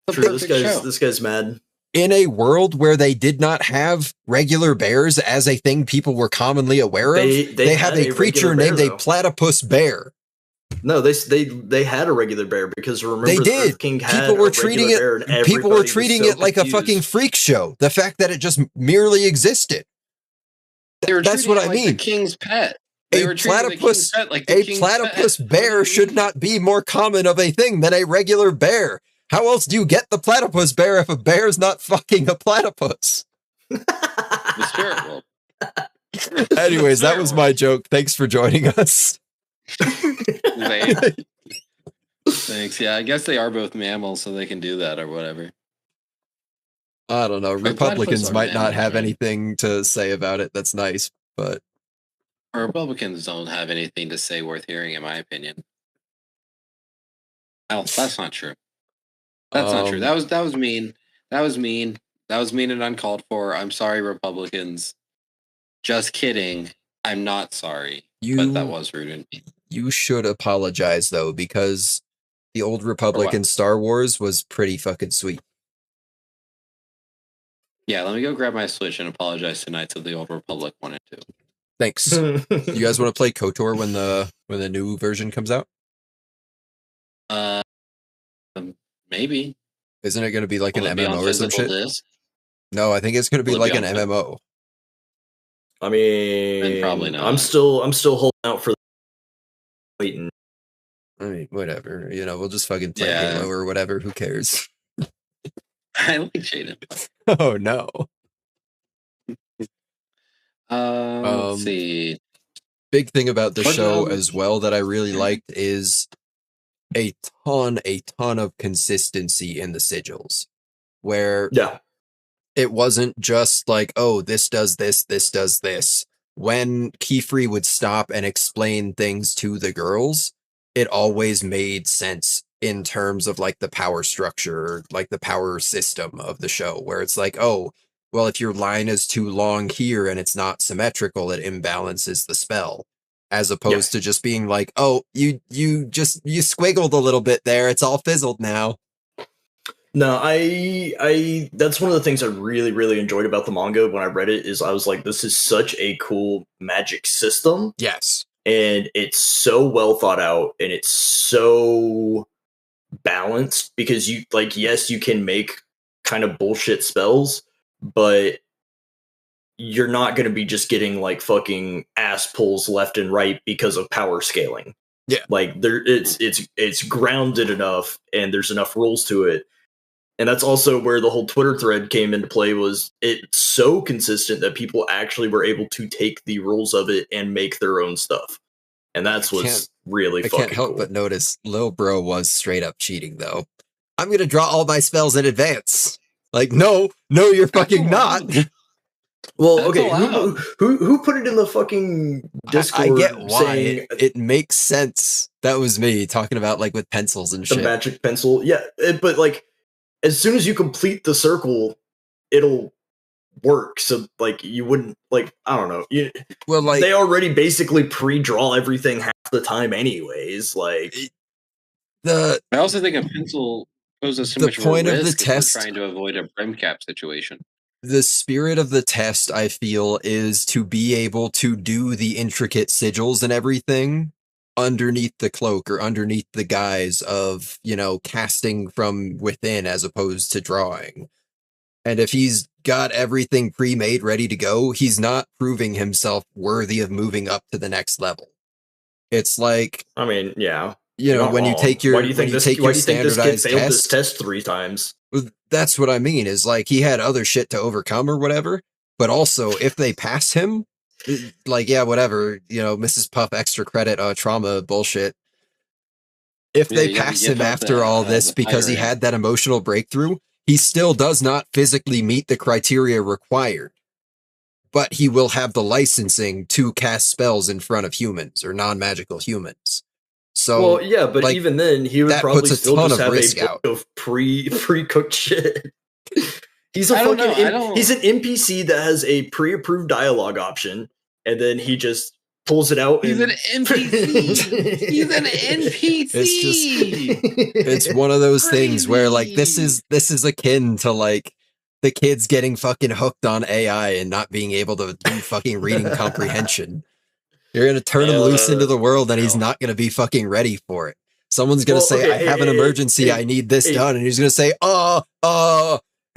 True, this guy's mad. In a world where they did not have regular bears as a thing people were commonly aware of, they have a creature named a platypus bear. No, they had a regular bear because remember they did. Earth King had people were treating it like a fucking freak show. The fact that it just merely existed. That's what I mean. The king's pet. A platypus bear should not be more common of a thing than a regular bear. How else do you get the platypus bear if a bear's not fucking a platypus? The spirit world. Anyways, that was my joke. Thanks for joining us. Thanks. Yeah, I guess they are both mammals, so they can do that or whatever. I don't know. Republicans might not have anything to say about it. That's nice, but Republicans don't have anything to say worth hearing, in my opinion. Oh, that's not true. That's not true. That was mean. That was mean. That was mean and uncalled for. I'm sorry, Republicans. Just kidding. I'm not sorry. But that was rude and mean. You should apologize, though, because the old Republic in Star Wars was pretty fucking sweet. Yeah, let me go grab my Switch and apologize to Knights of the Old Republic 1 and 2. Thanks. You guys want to play KOTOR when the new version comes out? Maybe. Isn't it going to be like an MMO or some shit? No, I think it's going to be like an MMO. I mean, then probably not. I'm still holding out for waiting. I mean, whatever. You know, we'll just fucking play Halo or whatever. Who cares? I like Jaden. Oh no. Let's see. Big thing about the show as well that I really liked is a ton of consistency in the sigils, where it wasn't just like, oh, this does this does this. When Kefri would stop and explain things to the girls, it always made sense in terms of like the power structure, like the power system of the show, where it's like, oh, well, if your line is too long here and it's not symmetrical, it imbalances the spell. As opposed to just being like, oh, you squiggled a little bit there. It's all fizzled now. No, I that's one of the things I really, really enjoyed about the manga when I read it is I was like, this is such a cool magic system. Yes. And it's so well thought out and it's so balanced because you like, yes, you can make kind of bullshit spells, but you're not going to be just getting like fucking ass pulls left and right because of power scaling. Yeah. Like it's grounded enough and there's enough rules to it. And that's also where the whole Twitter thread came into play was it's so consistent that people actually were able to take the rules of it and make their own stuff. And that's what's really fucking cool. I can't help but notice Lil Bro was straight up cheating though. I'm going to draw all my spells in advance. Like, no, you're fucking not. Well, okay, who put it in the fucking Discord? I get why. It makes sense. That was me talking about like with pencils and shit. The magic pencil. Yeah, but like as soon as you complete the circle, it'll work. So like you wouldn't like I don't know. Well, like they already basically pre-draw everything half the time anyways. Like I also think a pencil poses so much more risk of the test, trying to avoid a brim cap situation. The spirit of the test, I feel, is to be able to do the intricate sigils and everything underneath the cloak or underneath the guise of, you know, casting from within as opposed to drawing. And if he's got everything pre-made ready to go, he's not proving himself worthy of moving up to the next level. It's like, I mean, yeah. You know, when you take your standardized failed this test 3 times? That's what I mean, is like he had other shit to overcome or whatever. But also, if they pass him, like, yeah, whatever, you know, Mrs. Puff extra credit, trauma bullshit. if they pass him after all this because he had that emotional breakthrough, he still does not physically meet the criteria required. But he will have the licensing to cast spells in front of humans or non-magical humans. So, well, yeah, but like, even then, he would probably still just have a book of pre-cooked shit. He's a he's an NPC that has a pre-approved dialogue option, and then he just pulls it out. He's an NPC. He's an NPC. It's one of those things where like this is akin to like the kids getting fucking hooked on AI and not being able to do fucking reading comprehension. You're going to turn him loose into the world and he's not going to be fucking ready for it. Someone's going to say, I have an emergency. I need this done. And he's going to say,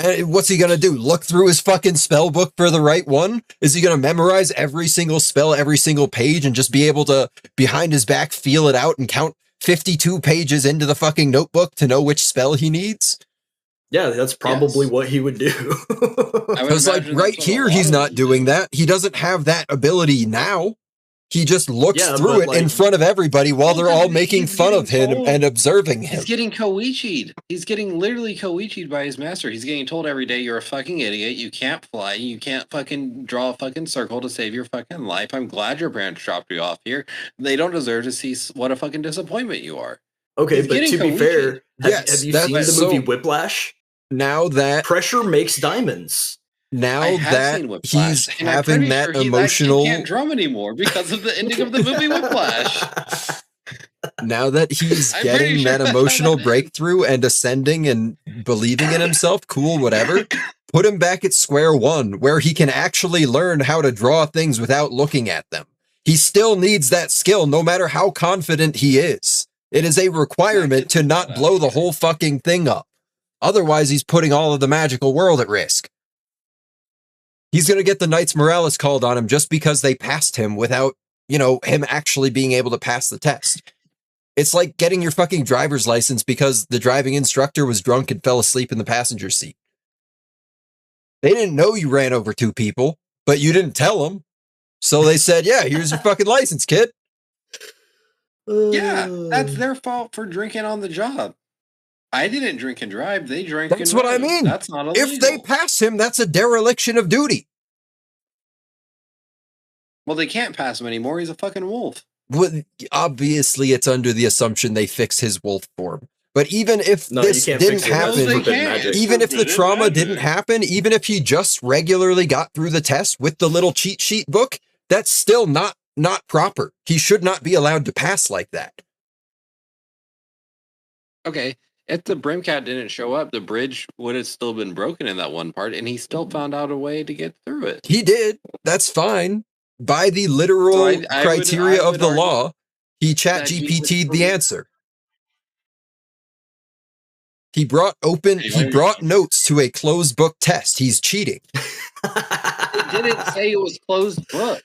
and what's he going to do? Look through his fucking spell book for the right one? Is he going to memorize every single spell, every single page and just be able to, behind his back, feel it out and count 52 pages into the fucking notebook to know which spell he needs? Yeah, that's probably what he would do. Because like right here, he's not doing that. He doesn't have that ability now. He just looks through it in front of everybody while they're all making fun of him and observing him. He's getting koichi'd. He's getting literally koichi'd by his master. He's getting told every day, you're a fucking idiot. You can't fly. You can't fucking draw a fucking circle to save your fucking life. I'm glad your parents dropped you off here. They don't deserve to see what a fucking disappointment you are. Okay, but to be fair, have you seen the movie Whiplash? Now that pressure makes diamonds. Now that he's having that emotional, he can't drum anymore because of the ending of the movie Whiplash. Now that he's getting that emotional breakthrough and ascending and believing in himself, cool, whatever. Put him back at square one, where he can actually learn how to draw things without looking at them. He still needs that skill, no matter how confident he is. It is a requirement to not blow the whole fucking thing up. Otherwise, he's putting all of the magical world at risk. He's going to get the Knights Morales called on him just because they passed him without, him actually being able to pass the test. It's like getting your fucking driver's license because the driving instructor was drunk and fell asleep in the passenger seat. They didn't know you ran over 2 people, but you didn't tell them. So they said, yeah, here's your fucking license, kid. Yeah, that's their fault for drinking on the job. I didn't drink and drive. They drank. That's what I mean. That's not illegal. If they pass him, that's a dereliction of duty. Well, they can't pass him anymore. He's a fucking wolf. Well, obviously, it's under the assumption they fix his wolf form. But even if this didn't happen, even if the trauma didn't happen, even if he just regularly got through the test with the little cheat sheet book, that's still not proper. He should not be allowed to pass like that. Okay. If the Brimcat didn't show up, the bridge would have still been broken in that one part, and he still found out a way to get through it. He did. That's fine. By the literal criteria of the law, he chat GPT'd the answer. He brought notes to a closed book test. He's cheating. It didn't say it was closed book.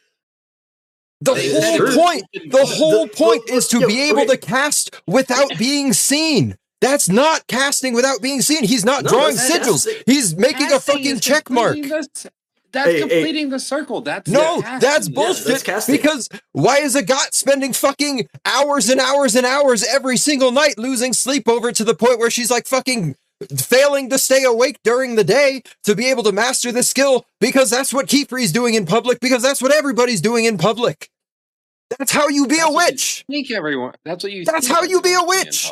The whole point is to be able to cast without being seen. That's not casting without being seen. He's not drawing sigils. He's making a fucking check mark. That's completing the circle. That's bullshit. That's because why is a got spending fucking hours and hours and hours every single night losing sleep over to the point where she's like fucking failing to stay awake during the day to be able to master this skill? Because that's what Kiefer's doing in public. Because that's what everybody's doing in public. That's how you be a witch. That's how you be a witch.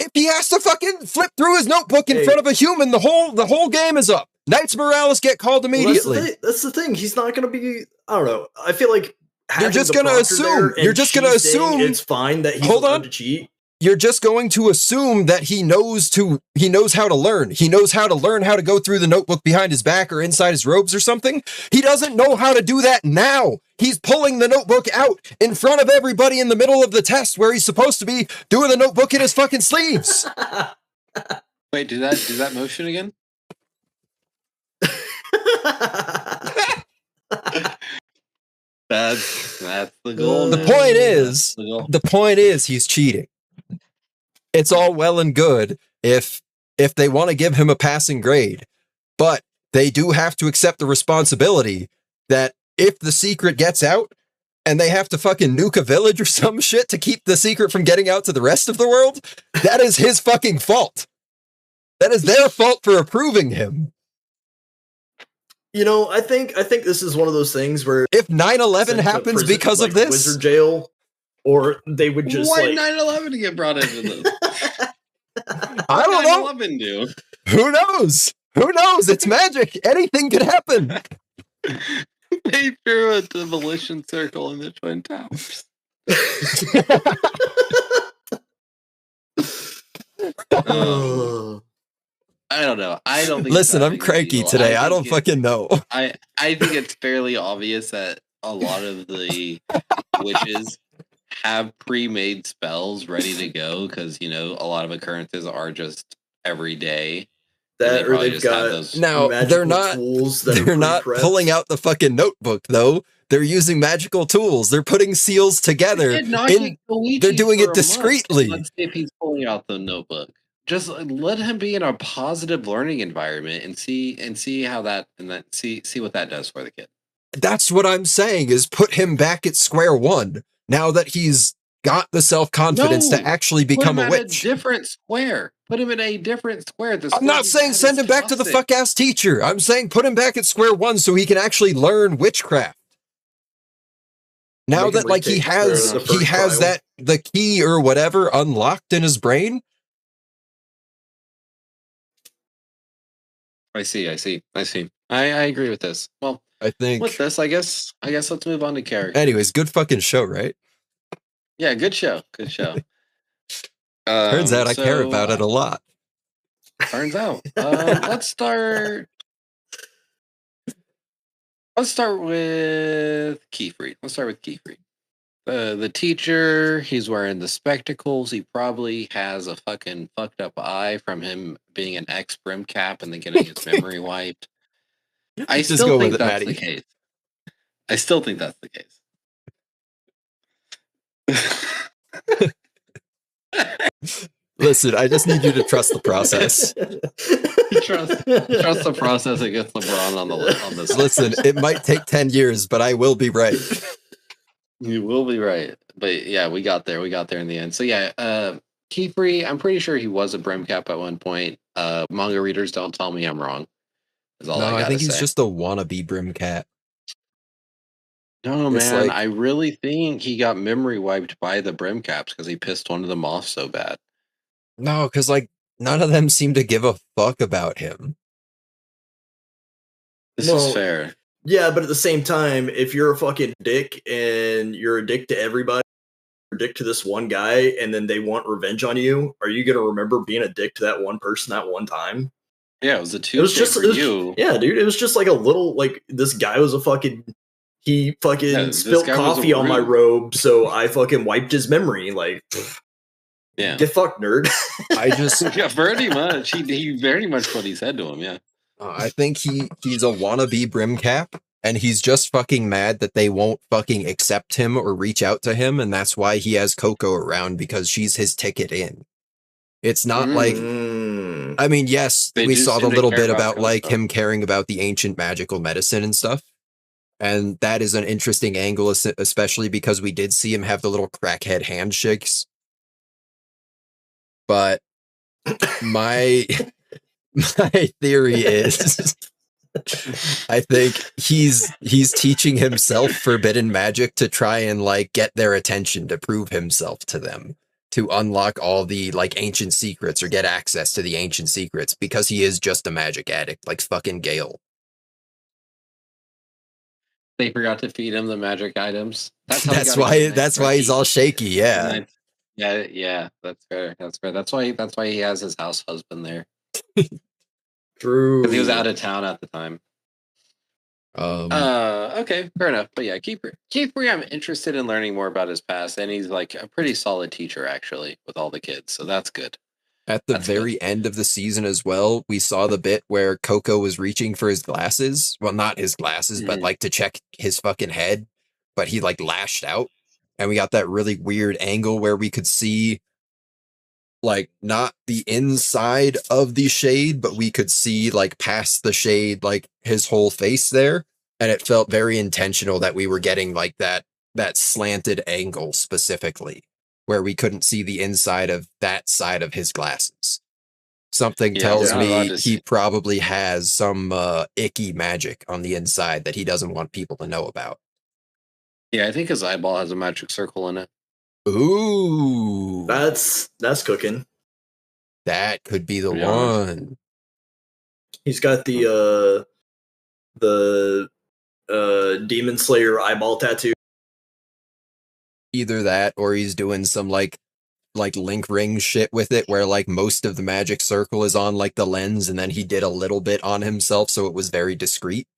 If he has to fucking flip through his notebook in front of a human, the whole game is up. Knights Morales get called immediately. Well, that's the thing. He's not going to be. I don't know. I feel like you're just going to assume. You're just going to assume it's fine that he's allowed to cheat. You're just going to assume that he knows how to learn. He knows how to learn how to go through the notebook behind his back or inside his robes or something. He doesn't know how to do that now. He's pulling the notebook out in front of everybody in the middle of the test where he's supposed to be doing the notebook in his fucking sleeves. Wait, do that motion again? That's the goal. The point is he's cheating. It's all well and good if they want to give him a passing grade, but they do have to accept the responsibility that if the secret gets out, and they have to fucking nuke a village or some shit to keep the secret from getting out to the rest of the world, that is his fucking fault. That is their fault for approving him. You know, I think this is one of those things where if 9/11 happens because of this, wizard jail, or they would just why 9/11 get brought into this? I don't know. 9/11 do? Who knows? Who knows? It's magic. Anything could happen. They drew a demolition circle in the Twin Towers. I don't know. I don't think. Listen, I'm cranky today. I don't fucking know. I think it's fairly obvious that a lot of the witches have pre-made spells ready to go because a lot of occurrences are just every day. That or they've got those now they're not tools they're not pulling out the fucking notebook though. They're using magical tools. They're putting seals together. They're doing it discreetly. Let's see if he's pulling out the notebook. Just let him be in a positive learning environment and see how that see what that does for the kid. That's what I'm saying is put him back at square one now that he's got the self-confidence to actually become a witch. Put him at a different square. Put him in a different square. I'm not saying send him back to the fuck-ass teacher. I'm saying put him back at square one so he can actually learn witchcraft. Now that like he has that the key or whatever unlocked in his brain. I see. I agree with this. Well, I think with this, I guess let's move on to character. Anyways, good fucking show, right? Yeah, good show. Turns out I care about it a lot. Turns out. Let's start with Keyfried. The teacher, he's wearing the spectacles. He probably has a fucking fucked up eye from him being an ex-brim cap and then getting his memory wiped. I still think that's the case. Listen, I just need you to trust the process. Trust the process against LeBron on this. Listen, it might take 10 years, but I will be right. You will be right. But yeah, we got there in the end. So yeah, Keyfried, I'm pretty sure he was a brim cap at one point. Manga readers, don't tell me I'm wrong. I think he's just a wannabe brim cat. No, man, I really think he got memory wiped by the brim caps because he pissed one of them off so bad. No, because none of them seem to give a fuck about him. This is fair. Yeah, but at the same time, if you're a fucking dick and you're a dick to everybody, you're a dick to this one guy, and then they want revenge on you, are you going to remember being a dick to that one person that one time? Yeah, it was a Tuesday for you. Yeah, dude, it was just like a little, this guy was he fucking spilled coffee on my robe, so I fucking wiped his memory. Yeah. Get fucked, nerd. Yeah, very much. He very much put his head to him, yeah. I think he's a wannabe brim cap, and he's just fucking mad that they won't fucking accept him or reach out to him, and that's why he has Coco around, because she's his ticket in. It's not I mean, yes, we saw the little bit about him caring about the ancient magical medicine and stuff. And that is an interesting angle, especially because we did see him have the little crackhead handshakes. But my theory is I think he's teaching himself forbidden magic to try and get their attention, to prove himself to them, to unlock all the ancient secrets or get access to the ancient secrets, because he is just a magic addict like fucking Gale. They forgot to feed him the magic items. That's why he's all shaky. Yeah. Yeah, that's fair. That's why he has his house husband there. True. Because he was out of town at the time. Okay, fair enough. But yeah, Keyfried, I'm interested in learning more about his past, and he's a pretty solid teacher actually with all the kids, so that's good. At the very end of the season as well, we saw the bit where Coco was reaching for his glasses. Well, not his glasses, but to check his fucking head. But he lashed out. And we got that really weird angle where we could see not the inside of the shade, but we could see past the shade, his whole face there. And it felt very intentional that we were getting that that slanted angle specifically, where we couldn't see the inside of that side of his glasses. Something tells me he probably has some icky magic on the inside that he doesn't want people to know about. Yeah, I think his eyeball has a magic circle in it. Ooh. That's cooking. That could be the one. He's got the Demon Slayer eyeball tattoo. Either that, or he's doing some like link ring shit with it, where like most of the magic circle is on like the lens, and then he did a little bit on himself, so it was very discreet.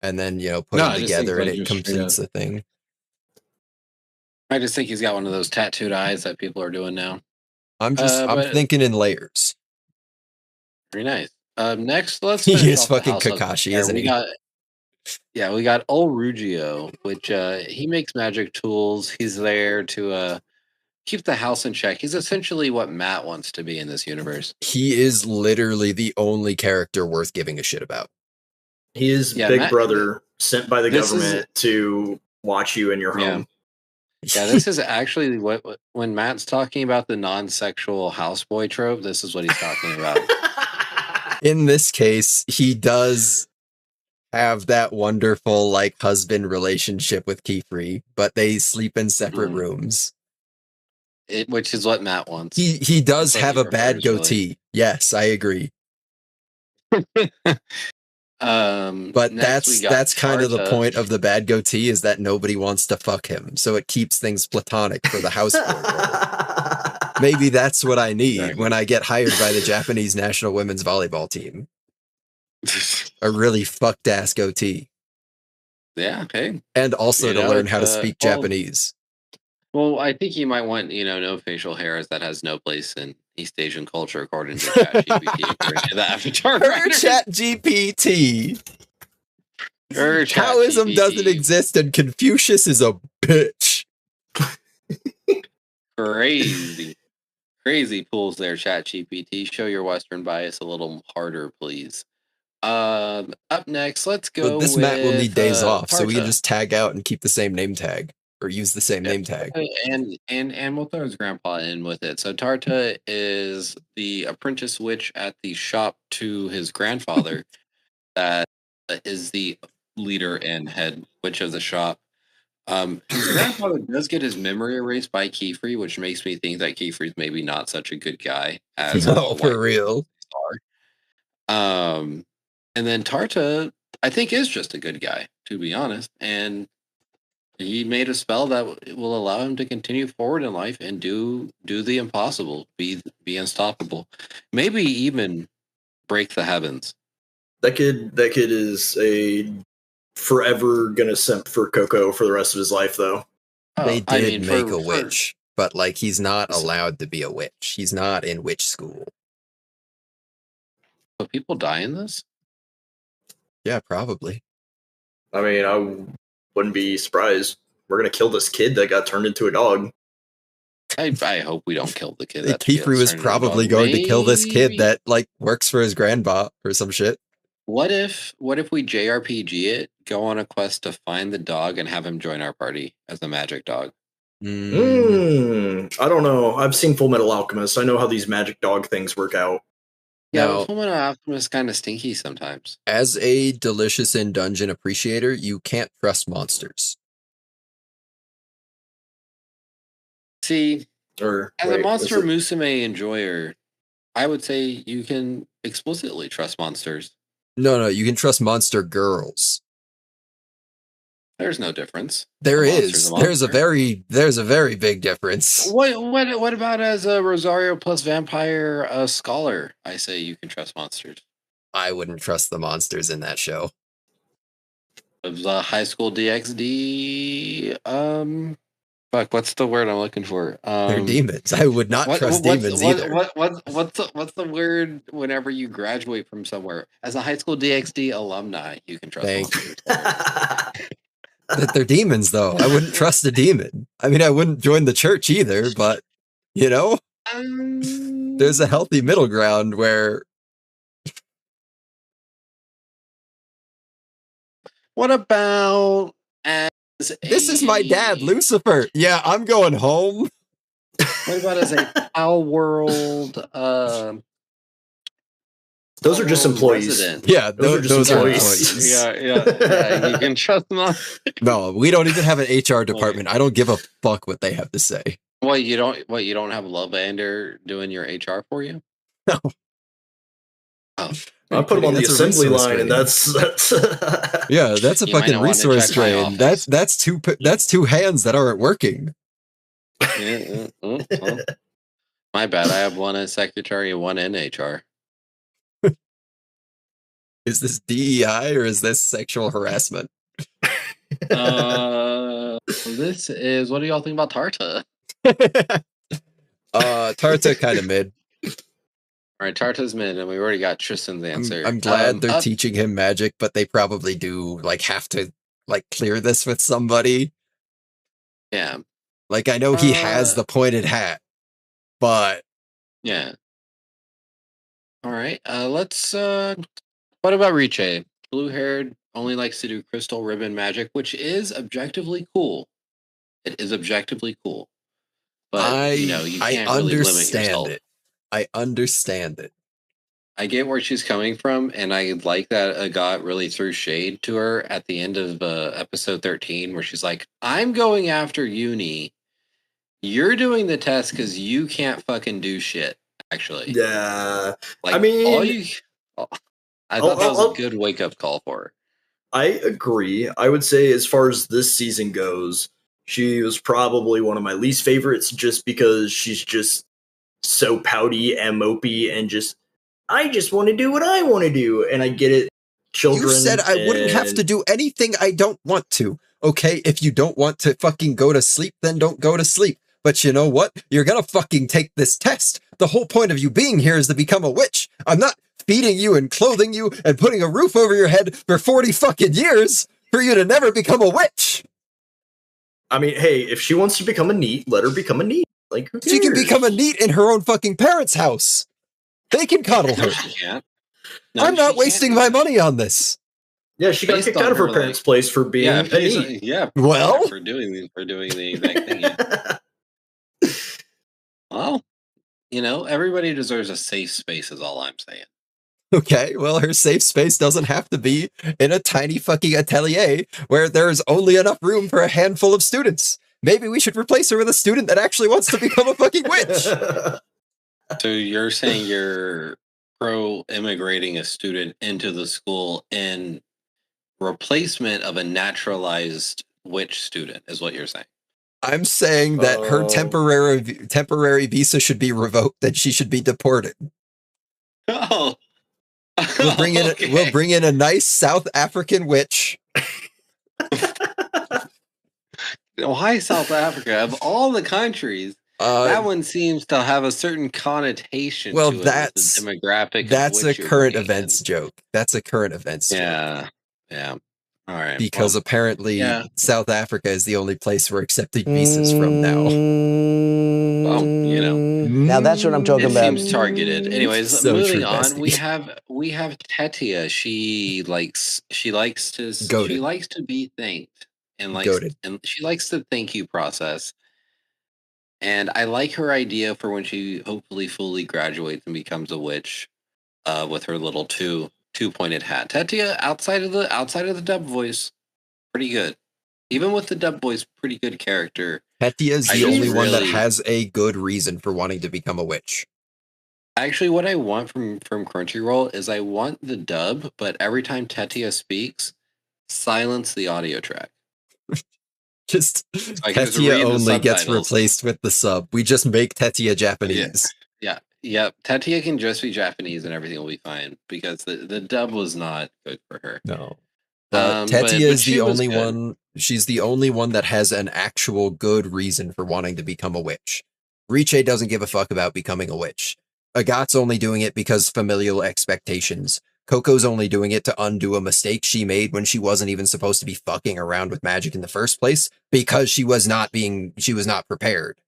And then, you know, put them together and it completes the thing. I just think he's got one of those tattooed eyes that people are doing now. I'm thinking in layers. Very nice. Next, let's he is fucking Kakashi, isn't he? We got old Rugio, which he makes magic tools. He's there to keep the house in check. He's essentially what Matt wants to be in this universe. He is literally the only character worth giving a shit about. He is Big Brother sent by the government to watch you in your home. Yeah, this is actually when Matt's talking about the non-sexual houseboy trope, this is what he's talking about. In this case, he does have that wonderful like husband relationship with Kifri, but they sleep in separate rooms. Which is what Matt wants. He does have a bad goatee. Really. Yes, I agree. But that's kind of the point of the bad goatee, is that nobody wants to fuck him, so it keeps things platonic for the houseboy. Maybe that's what I need when I get hired by the Japanese national women's volleyball team. A really fucked ass goatee. Yeah, okay. And also to learn how to speak Japanese. Well, I think you might want, no facial hairs. That has no place in East Asian culture, according to ChatGPT. The Avatar ChatGPT. Taoism doesn't exist, and Confucius is a bitch. Crazy pulls there, ChatGPT. Show your Western bias a little harder, please. Up next, let's go. But this Matt will need days off, so we can just tag out and keep the same name tag. Or use the same name tag. And we'll throw his grandpa in with it. So Tarta is the apprentice witch at the shop to his grandfather that is the leader and head witch of the shop. His grandfather does get his memory erased by Kifri, which makes me think that Kifri's maybe not such a good guy as for real. And then Tarta, I think, is just a good guy, to be honest. And he made a spell that will allow him to continue forward in life and do the impossible, be unstoppable, maybe even break the heavens. That kid is a forever gonna simp for Coco for the rest of his life, though. They did make a witch, but like he's not allowed to be a witch. He's not in witch school. So people die in this? Yeah, probably. I mean, I wouldn't be surprised. We're gonna kill this kid that got turned into a dog. I hope we don't kill the kid. Kifri was probably going to kill this kid that like works for his grandpa or some shit. What if we JRPG it, go on a quest to find the dog and have him join our party as a magic dog? I don't know. I've seen Full Metal Alchemist. I know how these magic dog things work out. Yeah, but Full Metal Alchemist is kind of stinky sometimes. As a Delicious in Dungeon appreciator, you can't trust monsters. See, as a Monster Musume enjoyer, I would say you can explicitly trust monsters. No, you can trust monster girls. There's no difference. There is. There's a very big difference. What about as a Rosario plus vampire scholar? I say you can trust monsters. I wouldn't trust the monsters in that show. Of the High School DxD, what's the word I'm looking for? They're demons. I would not trust demons either. What's the word whenever you graduate from somewhere? As a High School DxD alumni, you can trust monsters. That they're demons, though. I wouldn't trust a demon. I mean, I wouldn't join the church either, but, there's a healthy middle ground where... What about This is my dad, Lucifer. Yeah, I'm going home. What about as a Pal World? Those are just employees. Resident. Yeah, those are employees. Yeah. You can trust them. No, we don't even have an HR department. I don't give a fuck what they have to say. What you don't have Lovander doing your HR for you? No. Oh. I put him on the assembly line, and that's yeah, that's a fucking resource drain. That's two hands that aren't working. My bad. I have one in secretary and one in HR. Is this DEI or is this sexual harassment? This is. What do y'all think about Tarta? Tarta kind of mid. All right, Tarta's mid, and we already got Tristan's answer. I'm glad they're teaching him magic, but they probably do have to clear this with somebody. Yeah. I know he has the pointed hat, but yeah. All right. Let's. What about Riche? Blue-haired, only likes to do crystal ribbon magic, which is objectively cool. It is objectively cool, but you can't really limit yourself. I understand it. I get where she's coming from, and I like that Agat really threw shade to her at the end of episode 13, where she's like, "I'm going after Uni. You're doing the test because you can't fucking do shit." Actually, yeah. I thought that was a good wake up call for her. I agree. I would say, as far as this season goes, she was probably one of my least favorites, just because she's just so pouty and mopey and I just want to do what I want to do. And I get it. Children. You said I wouldn't have to do anything I don't want to. Okay, if you don't want to fucking go to sleep, then don't go to sleep. But you know what? You're gonna fucking take this test. The whole point of you being here is to become a witch. I'm not feeding you and clothing you and putting a roof over your head for 40 fucking years for you to never become a witch. I mean, hey, if she wants to become a neat, let her become a neat. Who cares? She can become a neat in her own fucking parents' house. They can coddle her. She can't. No, I'm not wasting my money on this. Yeah, she got kicked out of her parents' place for being a neat. Yeah. Well, for doing the exact thing. Yeah. Well, everybody deserves a safe space, is all I'm saying. Okay, well, her safe space doesn't have to be in a tiny fucking atelier where there's only enough room for a handful of students. Maybe we should replace her with a student that actually wants to become a fucking witch. So you're saying you're pro-immigrating a student into the school in replacement of a naturalized witch student, is what you're saying? I'm saying that her temporary visa should be revoked, that she should be deported. Oh. We'll bring in a nice South African witch. Why South Africa? Of all the countries, that one seems to have a certain connotation. Well, to it that's the demographic. That's a current events joke. That's a current events joke. Yeah. All right. Because apparently South Africa is the only place we're accepting visas from now. Well, Now that's what I'm talking about. It seems targeted. Anyways, So moving true, on, bestie. we have Tetia. She likes to be thanked and she likes the thank you process. And I like her idea for when she hopefully fully graduates and becomes a witch, with her little two-pointed hat. Tetia, outside of the dub voice, pretty good. Even with the dub voice, pretty good character. Tetia is the only one that has a good reason for wanting to become a witch. Actually, what I want from Crunchyroll is I want the dub, but every time Tetia speaks, silence the audio track. Just Tetia only gets replaced with the sub. We just make Tetia Japanese. Yeah. Tetia can just be Japanese and everything will be fine because the dub was not good for her. No. Tetia is the only one. She's the only one that has an actual good reason for wanting to become a witch. Riche doesn't give a fuck about becoming a witch. Agat's only doing it because familial expectations. Coco's only doing it to undo a mistake she made when she wasn't even supposed to be fucking around with magic in the first place because she was not prepared.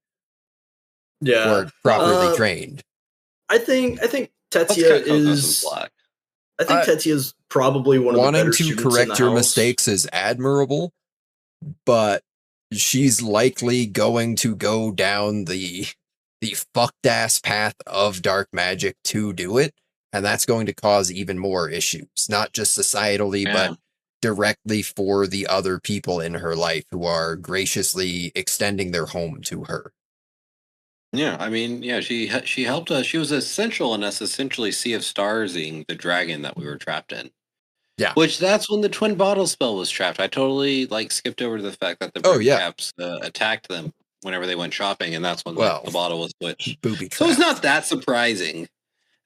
Yeah. Or properly trained. I think Tetia is. I think Tetia is probably one of the better students in the house. Wanting to correct your mistakes is admirable, but she's likely going to go down the fucked ass path of dark magic to do it, and that's going to cause even more issues, not just societally, but directly for the other people in her life who are graciously extending their home to her. Yeah, I mean, yeah, she helped us. She was essential in us essentially Sea of Starsing the dragon that we were trapped in. Yeah. Which that's when the twin bottle spell was trapped. I totally skipped over to the fact that the caps attacked them whenever they went shopping, and that's when the bottle was switched. Booby trapped. So it's not that surprising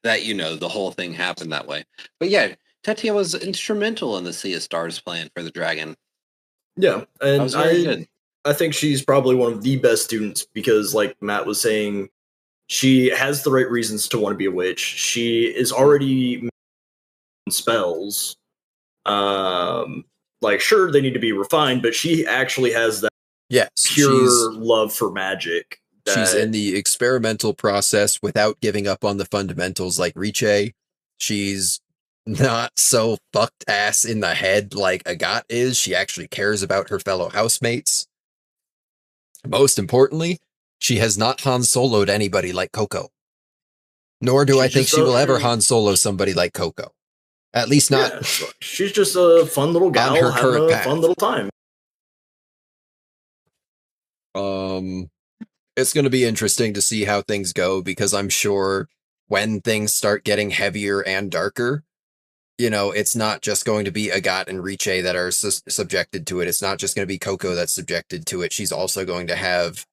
that the whole thing happened that way. But yeah, Tetia was instrumental in the Sea of Stars plan for the dragon. Yeah, and was very good. I think she's probably one of the best students because, like Matt was saying, she has the right reasons to want to be a witch. She is already spells. Sure, they need to be refined, but she actually has that pure love for magic. She's in the experimental process without giving up on the fundamentals like Riche. She's not so fucked ass in the head like Agat is. She actually cares about her fellow housemates. Most importantly, she has not Han Solo'd anybody like Coco. Nor do I think she will ever Han Solo somebody like Coco. At least not. Yeah, she's just a fun little gal on her having current a path. fun little time. It's going to be interesting to see how things go because I'm sure when things start getting heavier and darker, it's not just going to be Agat and Riche that are subjected to it. It's not just going to be Coco that's subjected to it. She's also going to have,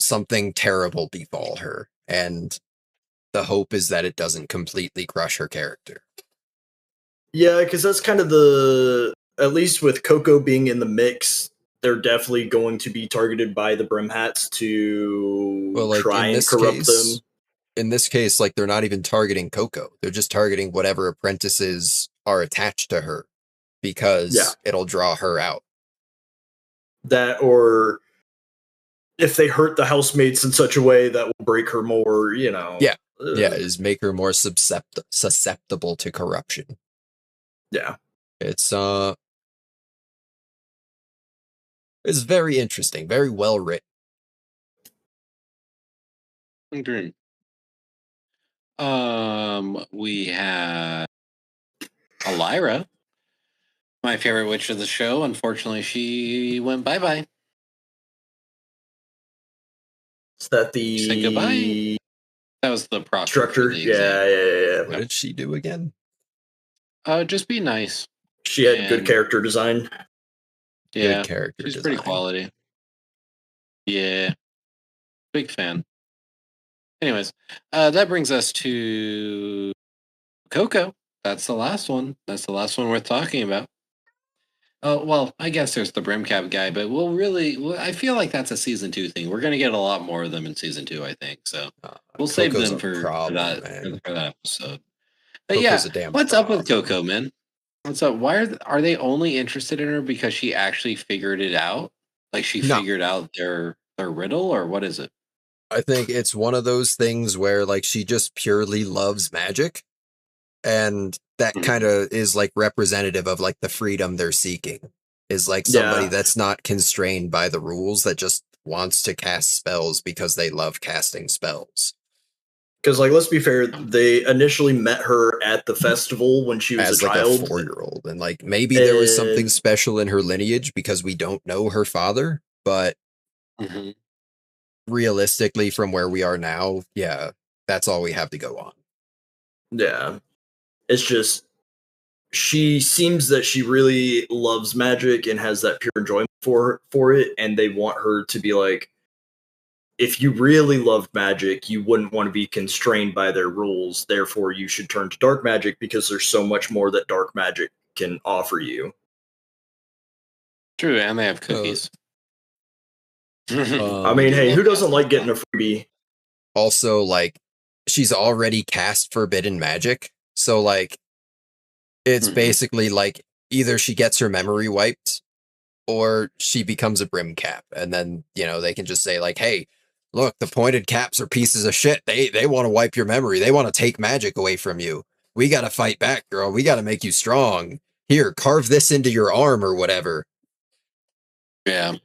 something terrible befall her. And the hope is that it doesn't completely crush her character. Yeah, because that's kind of at least with Coco being in the mix, they're definitely going to be targeted by the Brim Hats to try and corrupt them. In this case, they're not even targeting Coco. They're just targeting whatever apprentices are attached to her because it'll draw her out. That, or if they hurt the housemates in such a way that will break her more, Yeah, is make her more susceptible to corruption. Yeah. It's very interesting, very well written. Agreed. We have Elira, my favorite witch of the show. Unfortunately, she went bye-bye. Is that she said goodbye? That was the instructor. Yeah. What did she do again? Just be nice. She had good character design. Yeah, good character she's design. Pretty quality. Yeah, big fan. Anyways, that brings us to Coco. That's the last one. That's the last one worth talking about. Oh, well, I guess there's the Brimcap guy, but I feel like that's a season 2 thing. We're going to get a lot more of them in season 2, I think. So we'll save them for that episode. But Coco's what's up with Coco, man? What's up? Why are they only interested in her because she actually figured it out? Figured out their riddle, or what is it? I think it's one of those things where she just purely loves magic, and that kind of is representative of the freedom they're seeking. Is somebody that's not constrained by the rules, that just wants to cast spells because they love casting spells. Because, let's be fair, they initially met her at the festival when she was a child. A 4-year-old. And, maybe there was something special in her lineage because we don't know her father, but realistically, from where we are now, that's all we have to go on. Yeah. It's just, she seems that she really loves magic and has that pure enjoyment for it, and they want her to be if you really love magic, you wouldn't want to be constrained by their rules. Therefore, you should turn to dark magic because there's so much more that dark magic can offer you. True, and they have cookies. I mean, hey, who doesn't like getting a freebie? Also, she's already cast forbidden magic. So, it's basically either she gets her memory wiped or she becomes a brim cap. And then, they can just say hey, look, the pointed caps are pieces of shit. They want to wipe your memory. They want to take magic away from you. We got to fight back, girl. We got to make you strong. Here, carve this into your arm or whatever. Yeah.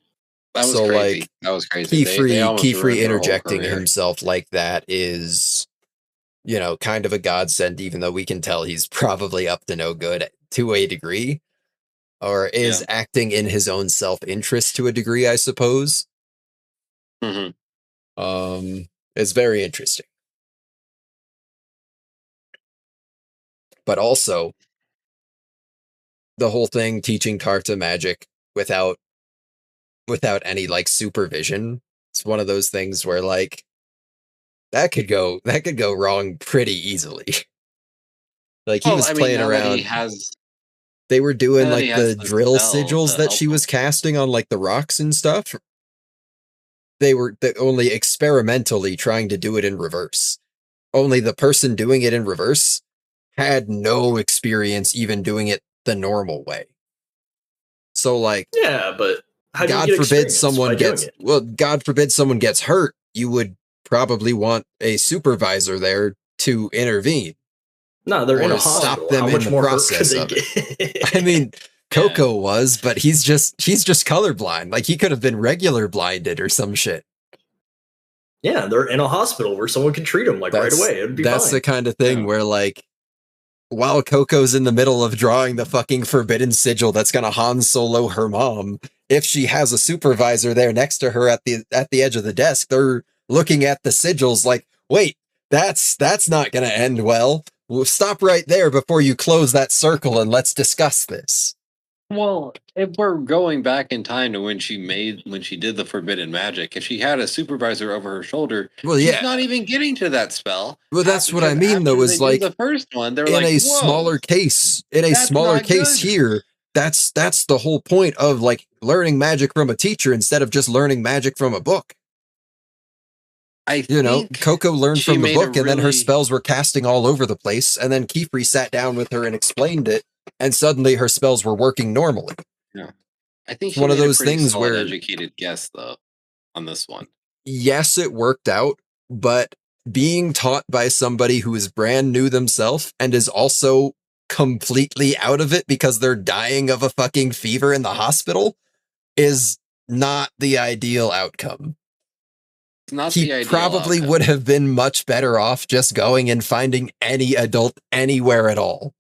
That was crazy. Like, that was crazy. They almost Kiefer ruined her whole interjecting career. himself like that is, you know, kind of a godsend, even though we can tell he's probably up to no good to a degree, or is acting in his own self-interest to a degree, I suppose. Mm-hmm. It's very interesting. But also, the whole thing teaching Carta magic without any like supervision. It's one of those things where like that could go wrong pretty easily. Like he was playing around. They were doing like the drill sigils that she was casting on like the rocks and stuff. They were only experimentally trying to do it in reverse. Only the person doing it in reverse had no experience even doing it the normal way. So like, yeah, but how do God you get forbid someone gets God forbid someone gets hurt, you would probably want a supervisor there to intervene. No, they're in a hospital. Stop them in the process of it. I mean, Coco was, but he's just colorblind. Like he could have been regular blinded or some shit. Yeah, they're in a hospital where someone can treat them right away. It'd be that's fine. The kind of thing where like, while Coco's in the middle of drawing the fucking forbidden sigil that's gonna Han Solo her mom, if she has a supervisor there next to her at the edge of the desk, they're looking at the sigils like, wait, that's not gonna end well. We'll stop right there before you close that circle and let's discuss this. Well, if we're going back in time to when she did the forbidden magic, if she had a supervisor over her shoulder, she's not even getting to that spell. Well, that's what I mean, though, is like the first one, they're in like, a smaller case, here, that's the whole point of like learning magic from a teacher instead of just learning magic from a book. Coco learned from the book, and then her spells were casting all over the place, and then Kiefer sat down with her and explained it, and suddenly her spells were working normally. Yeah, I think it's one of those things where educated guess though on this one. Yes, it worked out, but being taught by somebody who is brand new themselves and is also completely out of it because they're dying of a fucking fever in the hospital is not the ideal outcome. He probably would have been much better off just going and finding any adult anywhere at all.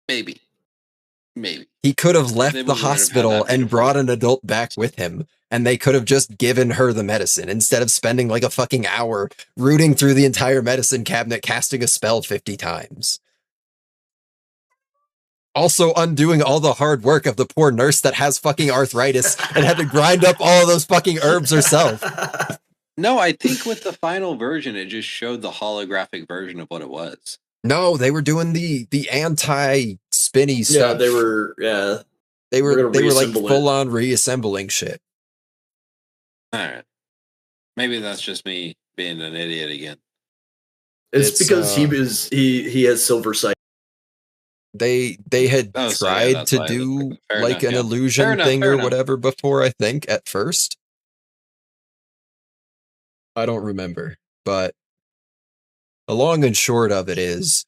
Maybe. He could have left the hospital and brought an adult back with him, and they could have just given her the medicine instead of spending like a fucking hour rooting through the entire medicine cabinet casting a spell 50 times. Also undoing all the hard work of the poor nurse that has fucking arthritis and had to grind up all of those fucking herbs herself. No, I think with the final version, it just showed the holographic version of what it was. No, they were doing the anti-spinny stuff. Yeah, they were like full on reassembling shit. All right. Maybe that's just me being an idiot again. It's because he has silver sight. They had tried to do like an illusion thing or whatever before, I think, at first. I don't remember, but the long and short of it is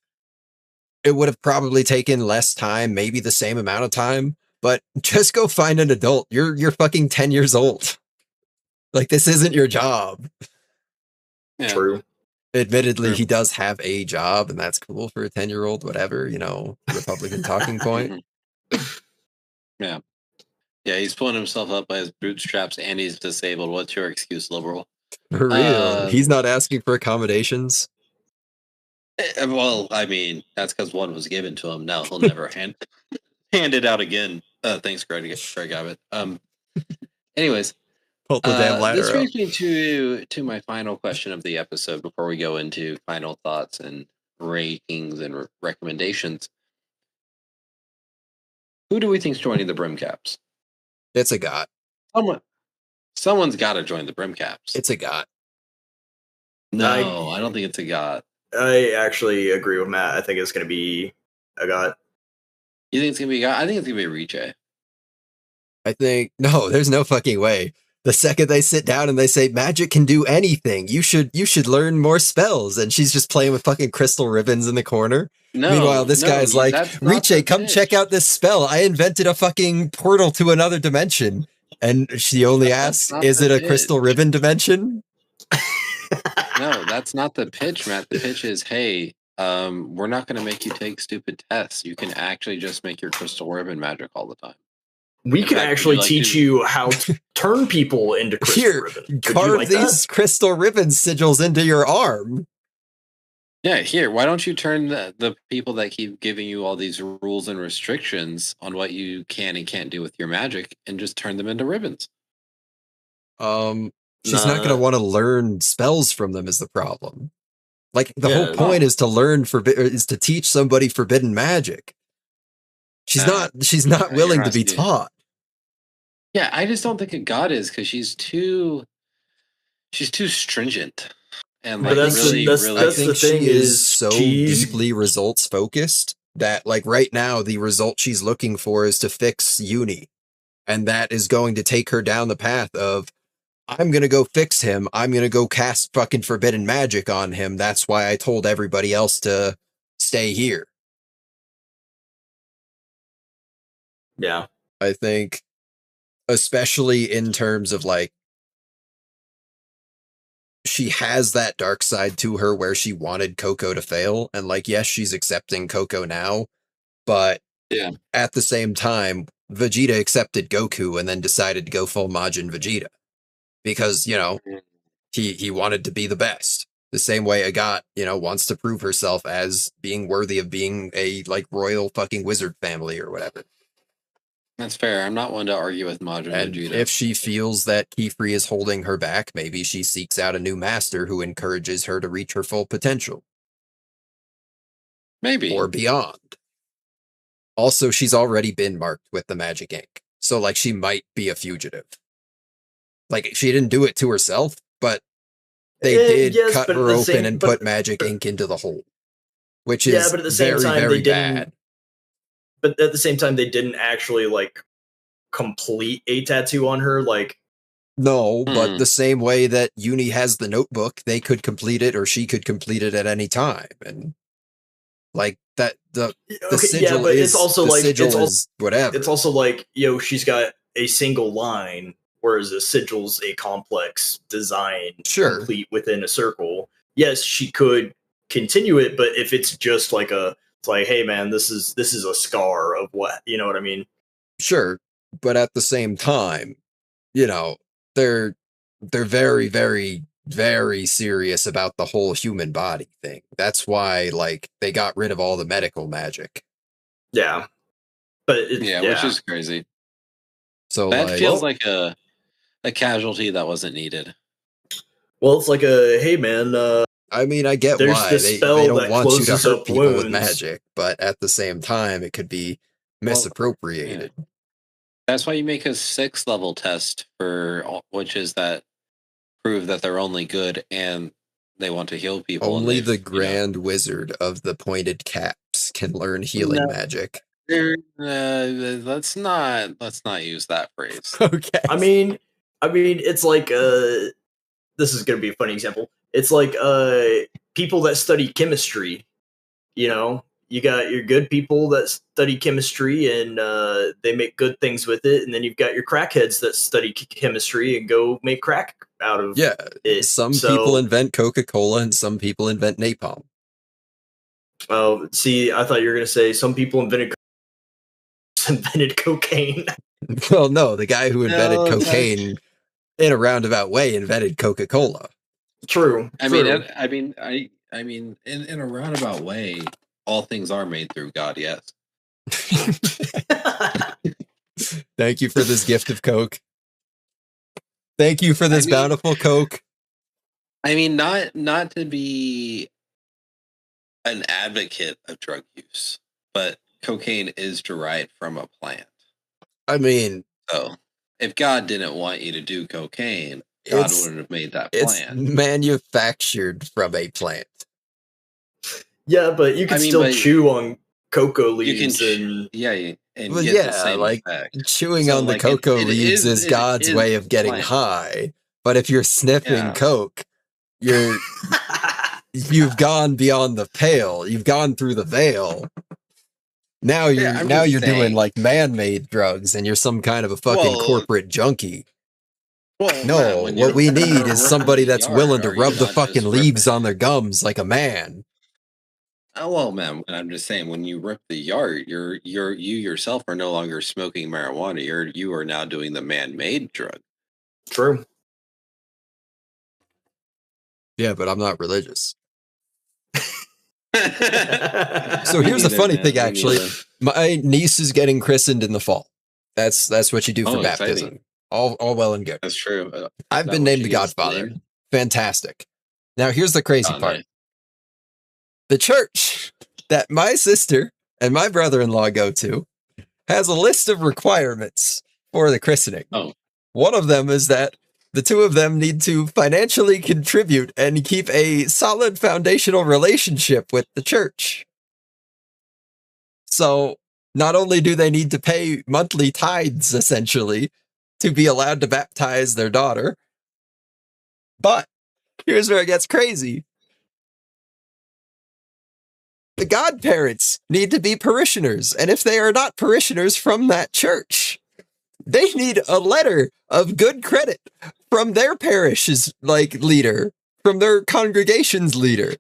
it would have probably taken less time, maybe the same amount of time, but just go find an adult. You're fucking 10 years old. Like, this isn't your job. Yeah. True. Admittedly, he does have a job, and that's cool for a 10-year-old, whatever, Republican talking point. Yeah. Yeah, he's pulling himself up by his bootstraps, and he's disabled. What's your excuse, liberal? For real. He's not asking for accommodations. Well, I mean, that's because one was given to him. Now he'll never hand it out again. Thanks, Greg Abbott. Anyways. Pull the damn ladder this brings me to my final question of the episode before we go into final thoughts and ratings and recommendations. Who do we think's joining the Brimcaps? It's a got. Someone's got to join the Brimcaps. It's a got. No, I don't think it's a got. I actually agree with Matt. I think it's going to be a got. You think it's going to be a got? I think it's going to be a Riche. No, there's no fucking way. The second they sit down and they say magic can do anything, you should learn more spells, and she's just playing with fucking crystal ribbons in the corner. No, Meanwhile, this guy's like, Riche, come check out this spell. I invented a fucking portal to another dimension. And she only asks, is it a crystal ribbon dimension? No, that's not the pitch, Matt. The pitch is, hey, we're not going to make you take stupid tests. You can actually just make your crystal ribbon magic all the time. We can actually teach you how to turn people into crystal ribbon. Carve these crystal ribbon sigils into your arm. Yeah, here. Why don't you turn the people that keep giving you all these rules and restrictions on what you can and can't do with your magic and just turn them into ribbons? She's not going to want to learn spells from them is the problem. Like, the whole point is to learn is to teach somebody forbidden magic. She's not willing to be taught. Yeah, I just don't think a god is, because she's too stringent. And like, I think she is so deeply results focused that, like, right now the result she's looking for is to fix Uni, and that is going to take her down the path of, I'm gonna go fix him. I'm gonna go cast fucking forbidden magic on him. That's why I told everybody else to stay here. Yeah, I think, especially in terms of, like, she has that dark side to her where she wanted Coco to fail. And, like, yes, she's accepting Coco now, but at the same time, Vegeta accepted Goku and then decided to go full Majin Vegeta because, you know, he wanted to be the best. The same way Agat, you know, wants to prove herself as being worthy of being a, like, royal fucking wizard family or whatever. That's fair. I'm not one to argue with Majin Vegeta. If she feels that Kefri is holding her back, maybe she seeks out a new master who encourages her to reach her full potential. Maybe. Or beyond. Also, she's already been marked with the magic ink. So, like, she might be a fugitive. Like, she didn't do it to herself, but they did cut her open and put magic ink into the hole. Which is but at the same time, very bad. But at the same time, they didn't actually, like, complete a tattoo on her, like... No, but the same way that Uni has the notebook, they could complete it, or she could complete it at any time, and, like, that, the sigil but is... it's also, like... whatever. It's also, like, she's got a single line, whereas a sigil's a complex design complete within a circle. Yes, she could continue it, but if it's just, like, it's like, hey man, this is a scar of what, you know what I mean? Sure, but at the same time, you know, they're very, very, very serious about the whole human body thing. That's why, like, they got rid of all the medical magic. Yeah, but which is crazy. So that feels like a casualty that wasn't needed. Well, it's like hey man. I mean, I get why they don't want you to hurt people with magic, but at the same time, it could be misappropriated. Yeah. That's why you make a 6th level test which is that prove that they're only good and they want to heal people. Only the Grand Wizard of the pointed caps can learn healing magic. Let's not use that phrase. Okay. I mean, it's like this is going to be a funny example. It's like people that study chemistry, you know, you got your good people that study chemistry and they make good things with it. And then you've got your crackheads that study chemistry and go make crack out of it. Some people invent Coca-Cola and some people invent napalm. Oh, see, I thought you were going to say some people invented cocaine. Well, no, the guy who invented cocaine in a roundabout way invented Coca-Cola. True. I mean, in a roundabout way, all things are made through God. Yes. Thank you for this gift of Coke. Thank you for this bountiful Coke. I mean, not to be an advocate of drug use, but cocaine is derived from a plant. I mean, so if God didn't want you to do cocaine, God wouldn't have made that plant. It's manufactured from a plant. Yeah, but you can still chew on cocoa leaves. and well, get the same effect. Chewing on the cocoa leaves is God's way of getting fine. high. But if you're sniffing coke, you've gone beyond the pale. You've gone through the veil. Now you're doing like man-made drugs, and you're some kind of a fucking corporate junkie. Well, no, what we need is somebody that's willing to rub the fucking leaves on their gums like a man. Oh well, man. I'm just saying, when you rip the yard, you yourself are no longer smoking marijuana. You are now doing the man-made drug. True. Yeah, but I'm not religious. So here's the funny thing, actually. My niece is getting christened in the fall. That's what you do for baptism. Exciting. All well and good. That's true. I've been named the Godfather. Fantastic. Now here's the crazy part. Nice. The church that my sister and my brother-in-law go to has a list of requirements for the christening. Oh. One of them is that the two of them need to financially contribute and keep a solid foundational relationship with the church. So not only do they need to pay monthly tithes, essentially, to be allowed to baptize their daughter, but here's where it gets crazy. The godparents need to be parishioners, and if they are not parishioners from that church, they need a letter of good credit from their parish's leader, from their congregation's leader.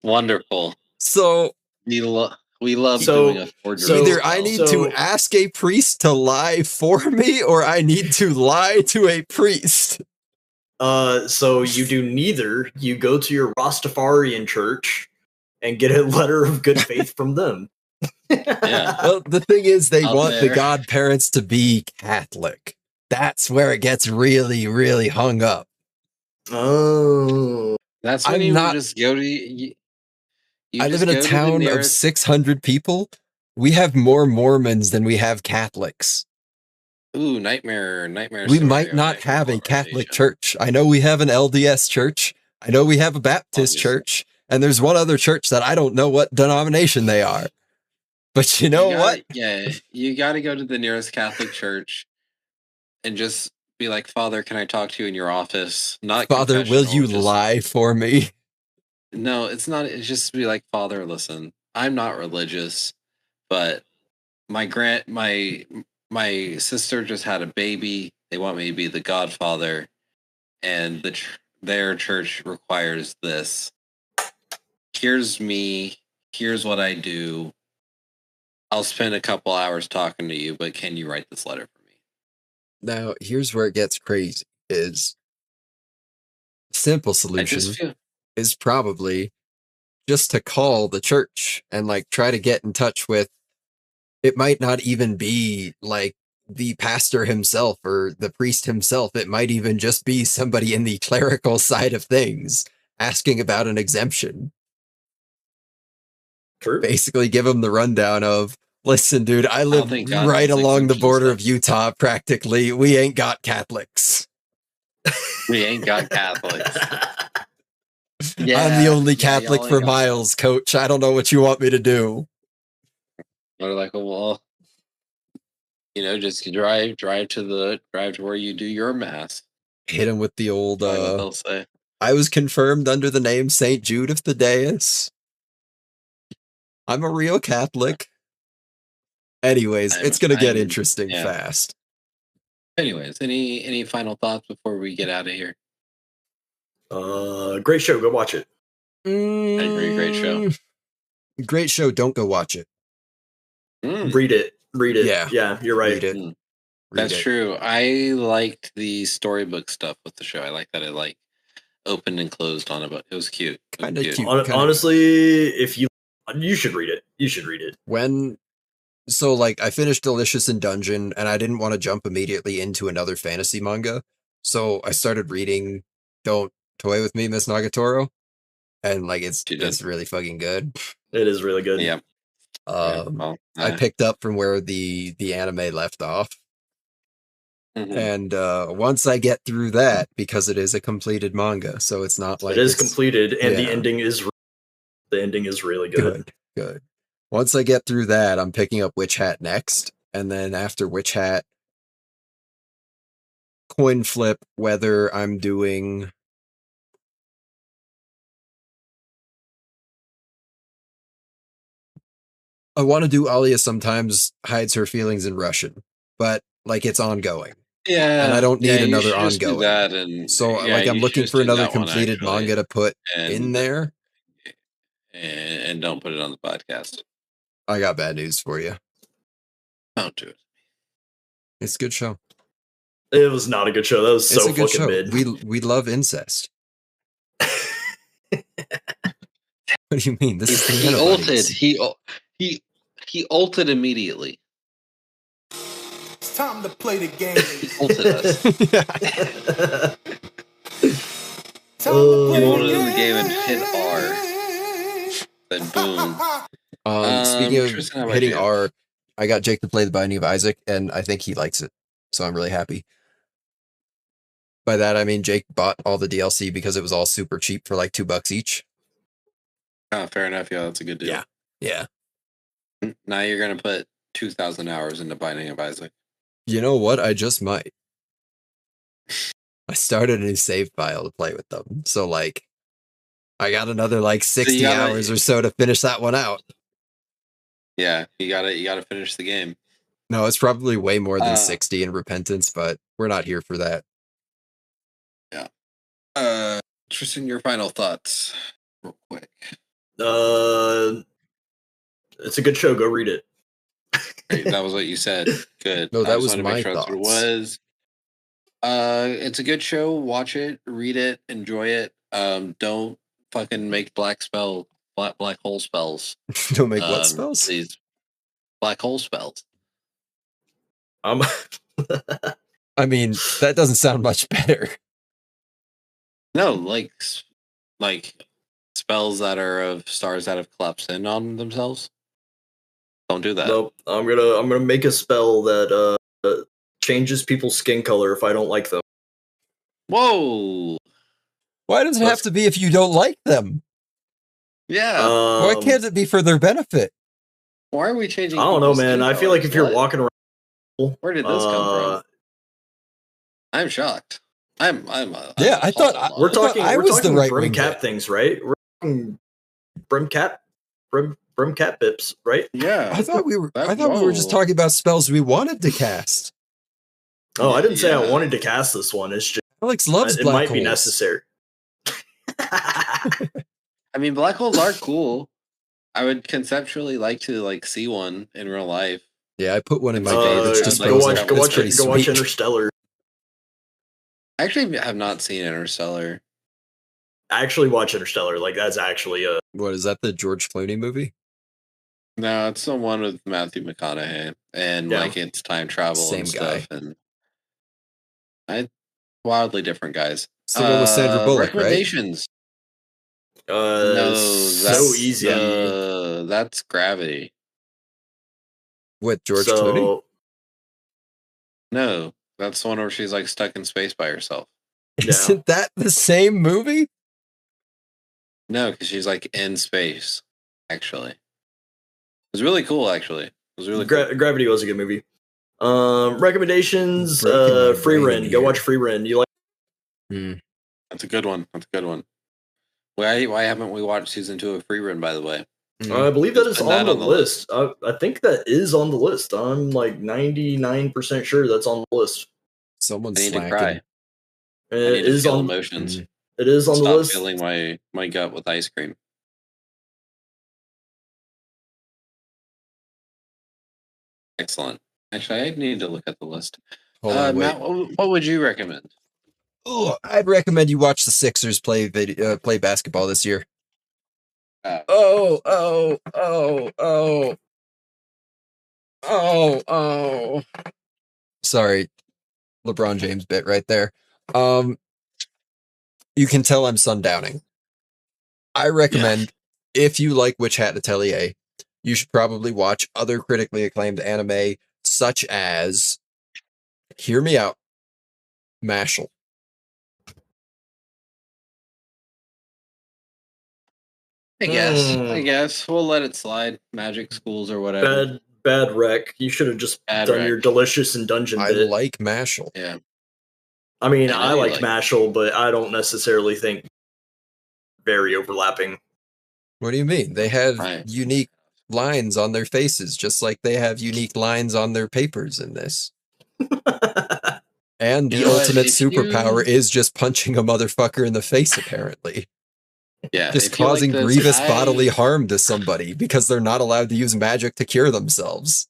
Wonderful. So we love doing a forgery. Either I need to ask a priest to lie for me, or I need to lie to a priest. So you do neither. You go to your Rastafarian church and get a letter of good faith from them. Yeah. Well, the thing is, they want the godparents to be Catholic. That's where it gets really, really hung up. Oh. That's when just go to... I live in a town of 600 people. We have more Mormons than we have Catholics. Ooh, nightmare. We might not have a Catholic church. I know we have an LDS church. I know we have a Baptist church. And there's one other church that I don't know what denomination they are. But you know what? Yeah, you got to go to the nearest Catholic church and just be like, Father, can I talk to you in your office? Not Father, will you lie for me? No, it's not. It's just be like, Father, listen, I'm not religious, but my sister just had a baby. They want me to be the godfather, and their church requires this. Here's me. Here's what I do. I'll spend a couple hours talking to you, but can you write this letter for me? Now, here's where it gets crazy. Is simple solution is probably just to call the church and try to get in touch with. It might not even be the pastor himself or the priest himself. It might even just be somebody in the clerical side of things asking about an exemption. True. Basically give them the rundown of, listen, dude, I live right along the border of Utah, practically. We ain't got Catholics. We ain't got Catholics. Yeah, I'm the only Catholic for miles, coach. I don't know what you want me to do. They're like, well, just drive to where you do your mass. Hit him with the old, they'll say. I was confirmed under the name St. Jude of Thaddeus. I'm a real Catholic. Anyways, it's going to get interesting fast. Anyways, any final thoughts before we get out of here? Great show. Go watch it. I agree. Great show. Great show. Don't go watch it. Read it. Yeah, you're right. Read it. That's true. I liked the storybook stuff with the show. I like that it opened and closed on it, but it was cute. Kind of cute. Honestly, if you should read it. You should read it. I finished Delicious in Dungeon, and I didn't want to jump immediately into another fantasy manga, so I started reading Don't Toy With Me, Miss Nagatoro, and it's really fucking good. It is really good. Yeah. I picked up from where the anime left off, and once I get through that, because it is a completed manga, so it's not it is completed, and the ending is. The ending is really good. Good. Once I get through that, I'm picking up Witch Hat next, and then after Witch Hat, coin flip whether I'm doing I want to do Alia sometimes hides her feelings in Russian, but like it's ongoing. Yeah. And I don't need another ongoing. Just do that and so like I'm looking for another completed manga to put in there. And don't put it on the podcast. I got bad news for you. Don't do it. It's a good show. It was not a good show. That was so fucking show. mid. We love incest. What do you mean? This is he ulted. He ulted immediately. It's time to play the game. He ulted us. Time to play he ulted the game and hit R. Then boom. Speaking of hitting R, I got Jake to play The Binding of Isaac, and I think he likes it. So I'm really happy. By that, I mean Jake bought all the DLC because it was all super cheap for like $2 each. Oh, fair enough. Yeah, that's a good deal. Yeah. Now you're going to put 2,000 hours into Binding of Isaac. You know what? I just might. I started a new save file to play with them. So, like, I got another, like, 60 hours or so to finish that one out. Yeah, you gotta finish the game. No, it's probably way more than 60 in Repentance, but we're not here for that. Yeah. Tristan, your final thoughts, real quick. It's a good show. Go read it. Great, that was what you said. Good. No, that was my thoughts. That's what it was. It's a good show. Watch it, read it, enjoy it. Don't fucking make black hole spells. Don't make what spells? These black hole spells. I mean, that doesn't sound much better. No, like spells that are of stars that have collapsed in on themselves. Don't do that. Nope. I'm gonna make a spell that changes people's skin color if I don't like them. Whoa! Why does it have to be if you don't like them? Yeah. Why can't it be for their benefit? Why are we changing? I don't know, man. I feel like if you're walking around, where did this come from? I'm shocked. I'm I thought we're talking. I was the right wing cat things, right? We're talking brim cat bips, right? Yeah. I thought we were just talking about spells we wanted to cast. Oh, I didn't say I wanted to cast this one. It's just Alex loves it black might holes. be necessary. I mean, black holes are cool. I would conceptually like to see one in real life. Yeah, I put one in my favorites. Just go watch Interstellar. I actually have not seen Interstellar. I actually watch Interstellar. Like that's actually a. What is that? The George Clooney movie? No, it's the one with Matthew McConaughey and like it's time travel Same and guy. stuff, and wildly different guys. It's the one with Sandra Bullock, recommendations. Right? No, so easy. That's Gravity. With George Clooney? No, that's the one where she's like stuck in space by herself. Isn't that the same movie? No, because she's like in space. Actually, it was really cool. Actually, it was really cool. Gravity was a good movie. Recommendations. Free Ren. Go watch Free Ren. You like? That's a good one. Why haven't we watched season 2 of Free Ren? By the way, I believe that is on the list. I think that is on the list. I'm like 99% sure that's on the list. Someone's slacking. To cry. It is on emotions. It is on the list. Stop filling my gut with ice cream. Excellent. Actually, I need to look at the list. Matt, what would you recommend? Oh, I'd recommend you watch the Sixers play basketball this year. Sorry, LeBron James bit right there. You can tell I'm sundowning. I recommend if you like Witch Hat Atelier, you should probably watch other critically acclaimed anime such as, hear me out, Mashal. I guess we'll let it slide. Magic schools or whatever. Bad rec. You should have just done your delicious and dungeon bit. I like Mashal. Yeah. I mean, I like Mashal, but I don't necessarily think very overlapping. What do you mean? They have unique lines on their faces, just like they have unique lines on their papers in this. And the ultimate superpower is just punching a motherfucker in the face, apparently. Yeah. Just causing grievous bodily harm to somebody because they're not allowed to use magic to cure themselves.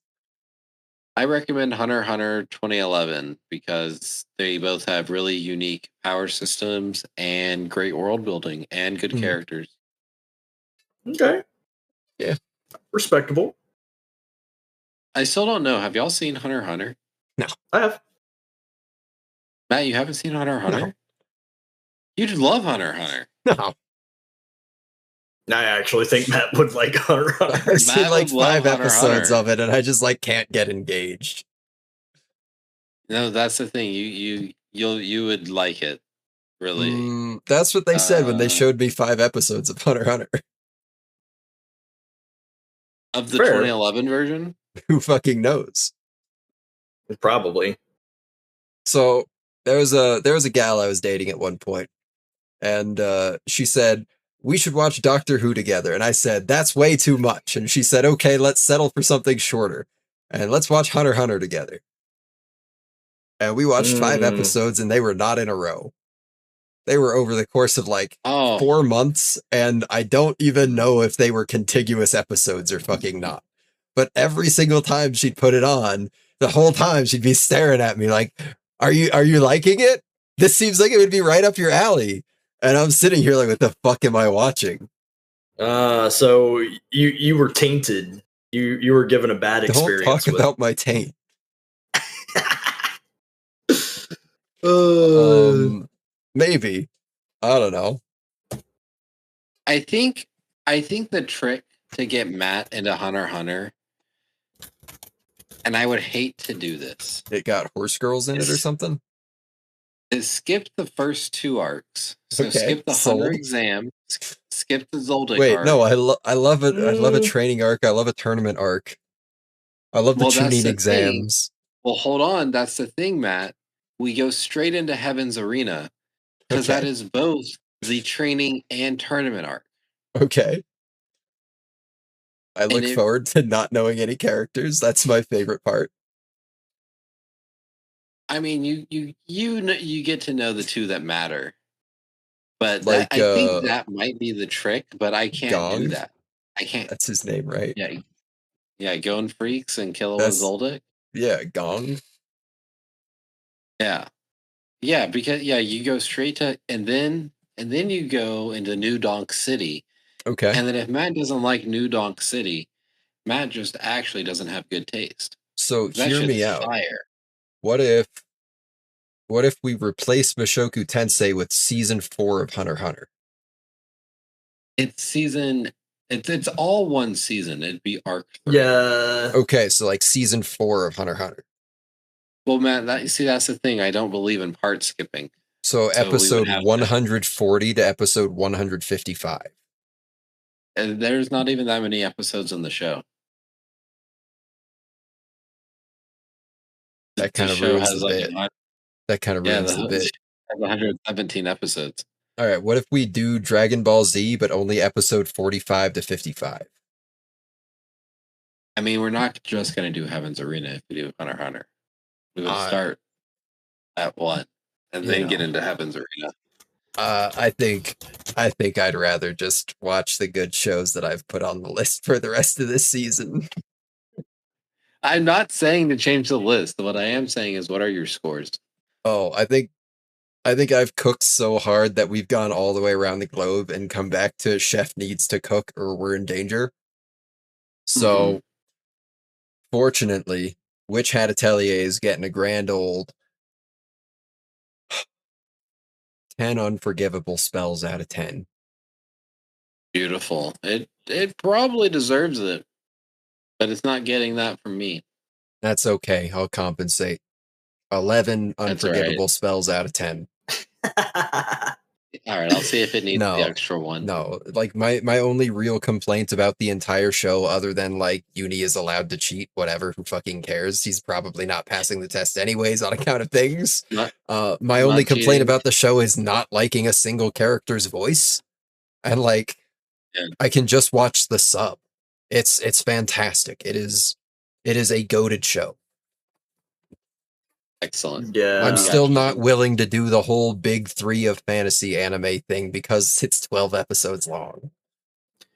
I recommend Hunter x Hunter 2011 because they both have really unique power systems and great world building and good characters. Okay. Yeah. Respectable. I still don't know. Have y'all seen Hunter x Hunter? No. I have. Matt, you haven't seen Hunter x Hunter? No. You'd love Hunter x Hunter. No. I actually think Matt would like Hunter x Hunter. I've seen like 5 episodes of it, and I just like can't get engaged. No, that's the thing. You would like it, really. That's what they said when they showed me 5 episodes of Hunter x Hunter. Of the 2011 version? Who fucking knows? Probably. So there was a gal I was dating at one point, and she said, we should watch Doctor Who together. And I said, that's way too much. And she said, okay, let's settle for something shorter. And let's watch Hunter x Hunter together. And we watched 5 episodes, and they were not in a row. They were over the course of like 4 months, and I don't even know if they were contiguous episodes or fucking not. But every single time she'd put it on, the whole time she'd be staring at me like, are you liking it? This seems like it would be right up your alley. And I'm sitting here like, what the fuck am I watching? So you were tainted. You were given a bad experience. Don't talk about my taint. Maybe. I don't know. I think the trick to get Matt into Hunter x Hunter, and I would hate to do this. It got horse girls in it or something? Is skip the first 2 arcs. So skip the Hunter exam, skip the Zoldyck arc. No, I love it. I love a training arc. I love a tournament arc. I love the tuning exams. Well, hold on. That's the thing, Matt. We go straight into Heaven's Arena because that is both the training and tournament arc. Okay. I look forward to not knowing any characters. That's my favorite part. I mean, you get to know the 2 that matter, but I think that might be the trick. But I can't do that. I can't. That's his name, right? Yeah. Going Freaks and Kill with Zoldyck. Yeah, Gong. Yeah, because you go straight to and then you go into New Donk City. Okay. And then if Matt doesn't like New Donk City, Matt just actually doesn't have good taste. So hear me out. Fire. What if we replace Mushoku Tensei with season 4 of Hunter x Hunter? It's all one season. It'd be arc 3. Yeah. Okay, so like season 4 of Hunter x Hunter. Well, Matt, that's the thing. I don't believe in part skipping. So episode 140 to episode 155. And there's not even that many episodes in the show. That kind of ruins the bit. That kind of ruins the bit. 117 episodes. All right, what if we do Dragon Ball Z, but only episode 45 to 55? I mean, we're not just going to do Heaven's Arena if we do Hunter x Hunter. We would start at 1 and then get into Heaven's Arena. I think I'd rather just watch the good shows that I've put on the list for the rest of this season. I'm not saying to change the list. What I am saying is, what are your scores? Oh, I think I've cooked so hard that we've gone all the way around the globe and come back to chef needs to cook or we're in danger. So, fortunately, Witch Hat Atelier is getting a grand old 10 unforgivable spells out of 10. Beautiful. It probably deserves it, but it's not getting that from me. That's okay. I'll compensate. 11 unforgivable spells out of 10. All right, I'll see if it needs the extra one. No, like my only real complaint about the entire show, other than like Uni is allowed to cheat, whatever, who fucking cares? He's probably not passing the test anyways on account of things. My only complaint about the show is not liking a single character's voice. And like I can just watch the sub. It's fantastic. It is a goated show. Excellent. Yeah. I'm still not willing to do the whole big 3 of fantasy anime thing because it's 12 episodes long.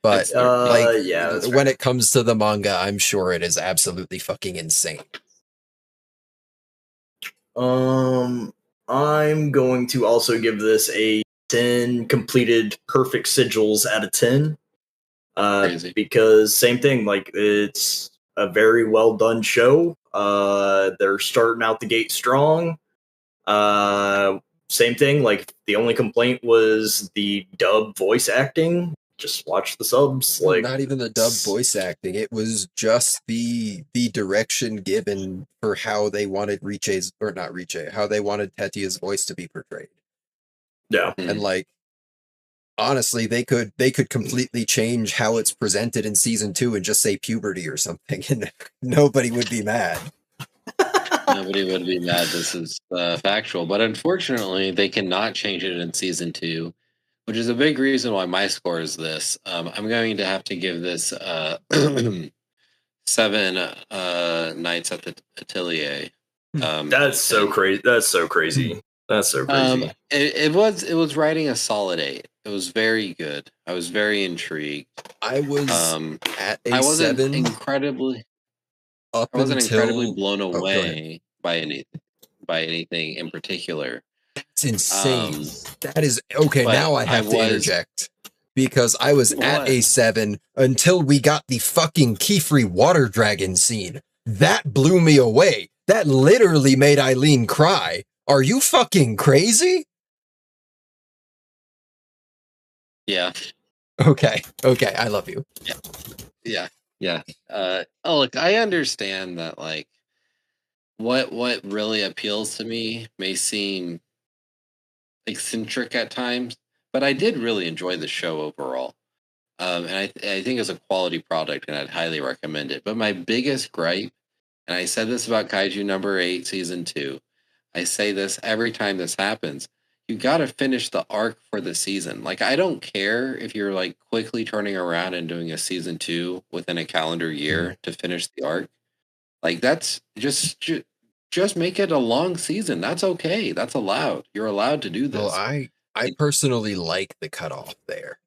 But when it comes to the manga, I'm sure it is absolutely fucking insane. I'm going to also give this a 10 completed perfect sigils out of 10. Because same thing, like it's a very well done show. They're starting out the gate strong. Same thing, like the only complaint was the dub voice acting. Just watch the subs. Like not even the dub voice acting. It was just the direction given for how they wanted how they wanted Tetia's voice to be portrayed. Yeah. And like honestly, they could completely change how it's presented in season 2 and just say puberty or something, and nobody would be mad. Nobody would be mad. This is factual, but unfortunately, they cannot change it in season 2, which is a big reason why my score is this. I'm going to have to give this 7 nights at the Atelier. That's so crazy. That's so crazy. That's so crazy. It was writing a solid 8. It was very good. I was very intrigued. I was at a I wasn't 7 incredibly blown away by anything in particular. It's insane. That is okay. Now I have to interject because I was at a 7 until we got the fucking key-free water dragon scene. That blew me away. That literally made Eileen cry. Are you fucking crazy? Yeah. Okay. I love you. Yeah. Look, I understand that, like, what really appeals to me may seem eccentric at times, but I did really enjoy the show overall. And I think it's a quality product, and I'd highly recommend it. But my biggest gripe, and I said this about Kaiju number 8, season 2, I say this every time this happens, you got to finish the arc for the season. Like, I don't care if you're like quickly turning around and doing a season 2 within a calendar year to finish the arc. Like, that's just make it a long season. That's okay. That's allowed. You're allowed to do this. Well, I personally like the cutoff there.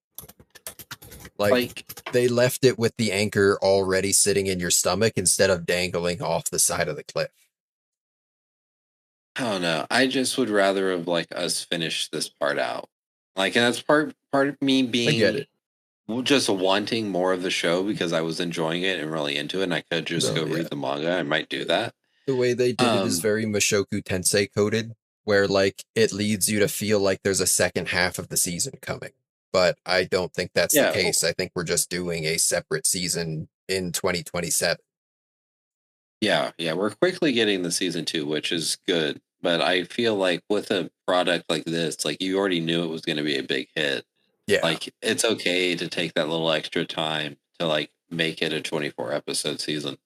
Like they left it with the anchor already sitting in your stomach instead of dangling off the side of the cliff. I don't know. I just would rather have like us finish this part out. Like, and that's part of me being, I get it, just wanting more of the show because I was enjoying it and really into it, and I could just read the manga. I might do that. The way they did it is very Mushoku Tensei coded, where like it leads you to feel like there's a second half of the season coming. But I don't think that's the case. I think we're just doing a separate season in 2027. Yeah, we're quickly getting the season 2, which is good. But I feel like with a product like this, like you already knew it was going to be a big hit. Yeah. Like it's okay to take that little extra time to like make it a 24 episode season.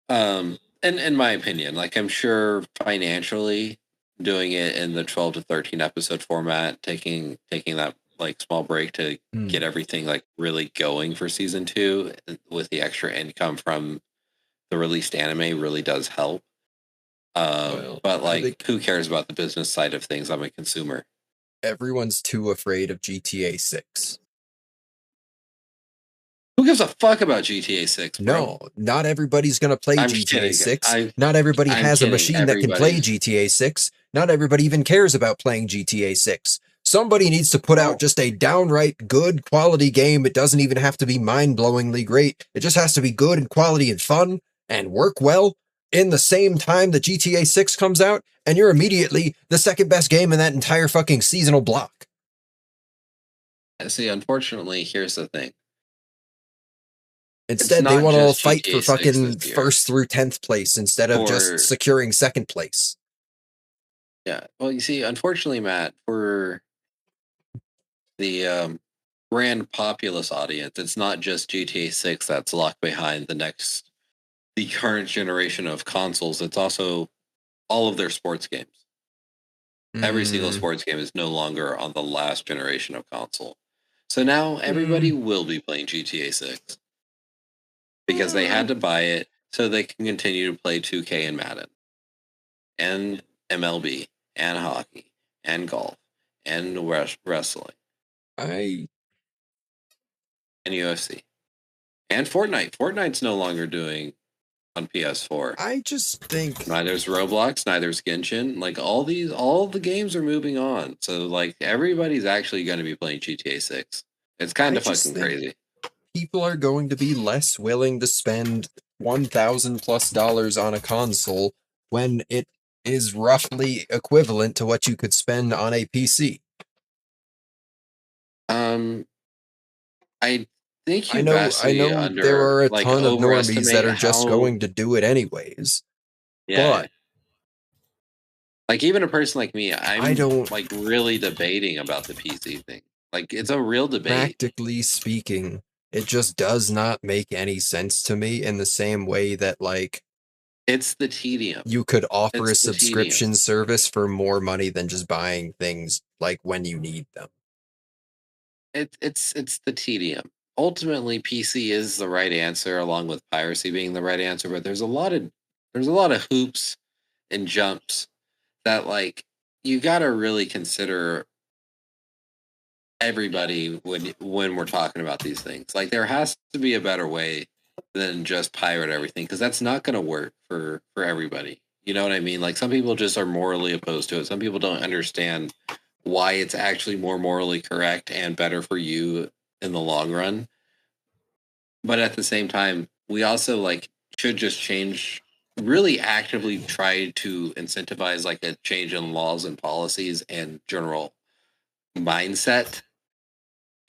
And in my opinion, like I'm sure financially doing it in the 12 to 13 episode format, taking that like small break to get everything like really going for season 2 with the extra income from the released anime really does help. But like, who cares about the business side of things? I'm a consumer. Everyone's too afraid of GTA 6. Who gives a fuck about GTA 6? Bro? No, not everybody's going to play GTA 6. Not everybody has a machine that can play GTA 6. Not everybody even cares about playing GTA 6. Somebody needs to put out just a downright good quality game. It doesn't even have to be mind-blowingly great. It just has to be good and quality and fun and work well in the same time that GTA 6 comes out, and you're immediately the second best game in that entire fucking seasonal block. See, unfortunately, here's the thing. Instead, they want to fight for fucking 1st through 10th place instead of just securing 2nd place. Yeah. Well, you see, unfortunately, Matt, for the grand populace audience. It's not just GTA 6 that's locked behind the current generation of consoles. It's also all of their sports games. Every single sports game is no longer on the last generation of console. So now everybody will be playing GTA 6 because they had to buy it so they can continue to play 2K and Madden and MLB and hockey and golf and wrestling and UFC and Fortnite. Fortnite's no longer doing on PS4. I just think neither's Roblox, neither's Genshin. Like all the games are moving on. So like everybody's actually going to be playing GTA 6. It's kind of fucking crazy. People are going to be less willing to spend $1,000+ on a console when it is roughly equivalent to what you could spend on a PC. I think you I know there are a ton of normies that are just going to do it anyways. Yeah. But like even a person like me, I don't like really debating about the PC thing. Like it's a real debate. Practically speaking, it just does not make any sense to me in the same way that like it's the tedium. You could offer a subscription service for more money than just buying things like when you need them. It's the tedium. Ultimately, PC is the right answer, along with piracy being the right answer. But there's a lot of hoops and jumps that like you got to really consider everybody when we're talking about these things. Like there has to be a better way than just pirate everything, because that's not going to work for everybody. You know what I mean? Like some people just are morally opposed to it. Some people don't understand why it's actually more morally correct and better for you in the long run. But at the same time, we also like should just really actively try to incentivize like a change in laws and policies and general mindset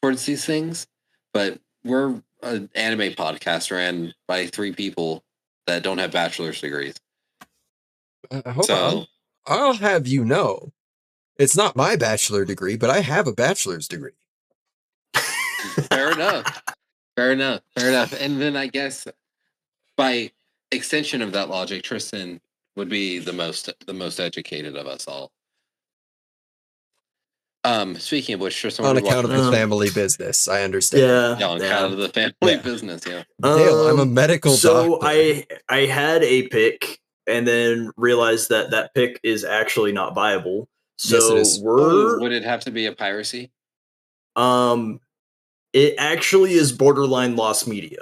towards these things. But we're an anime podcast ran by 3 people that don't have bachelor's degrees. Hold on. I'll have you know, it's not my bachelor degree, but I have a bachelor's degree. Fair enough. And then I guess by extension of that logic, Tristan would be the most educated of us all. Speaking of which, Tristan, on account of the family business, I understand. Yeah, on account of the family business, yeah. Dale, I'm a medical doctor. So I had a pick and then realized that pick is actually not viable. So yes, it is. Would it have to be a piracy? It actually is borderline lost media.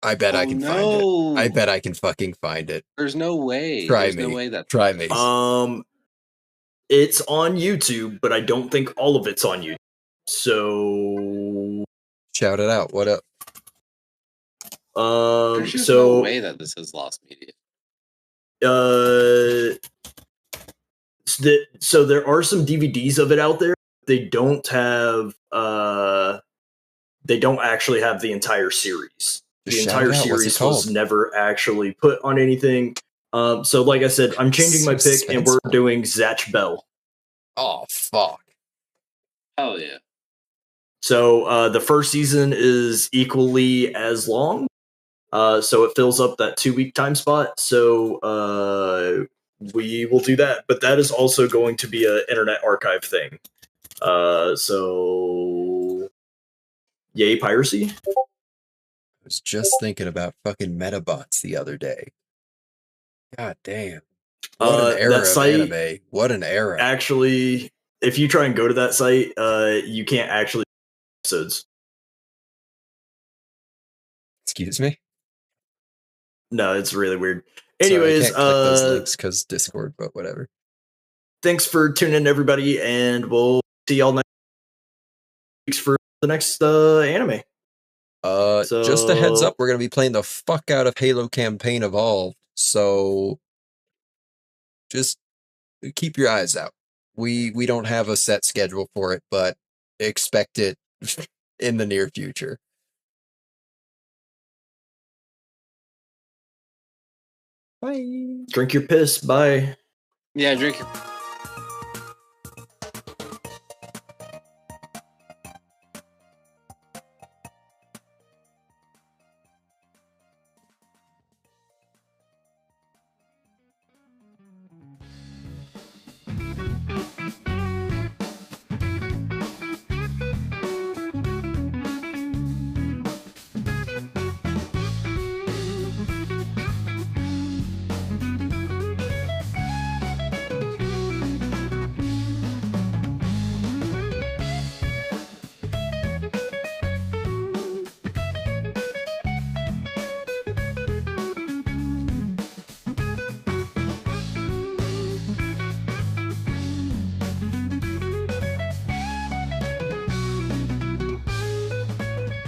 I bet I can find it. I bet I can fucking find it. There's no way. Try me. No way that. Try me. It's on YouTube, but I don't think all of it's on YouTube. So shout it out. What up? There's just no way that this is lost media. So there are some DVDs of it out there. They don't have they don't actually have the entire series. The entire series was never actually put on anything. So like I said, I'm changing my pick and we're doing Zatch Bell. Oh fuck. Oh yeah. So the first season is equally as long. So it fills up that 2-week time spot. So we will do that. But that is also going to be an Internet Archive thing. So yay piracy. I was just thinking about fucking Metabots the other day. God damn. What an era of anime. What an era. Actually, if you try and go to that site, you can't actually episodes. Excuse me? No, it's really weird. Anyways, I can't click those links because Discord, but whatever. Thanks for tuning in, everybody, and we'll see y'all next week for the next anime. Just a heads up, we're gonna be playing the fuck out of Halo Campaign Evolved, so just keep your eyes out. We don't have a set schedule for it, but expect it in the near future. Bye. Drink your piss. Bye. Yeah, drink your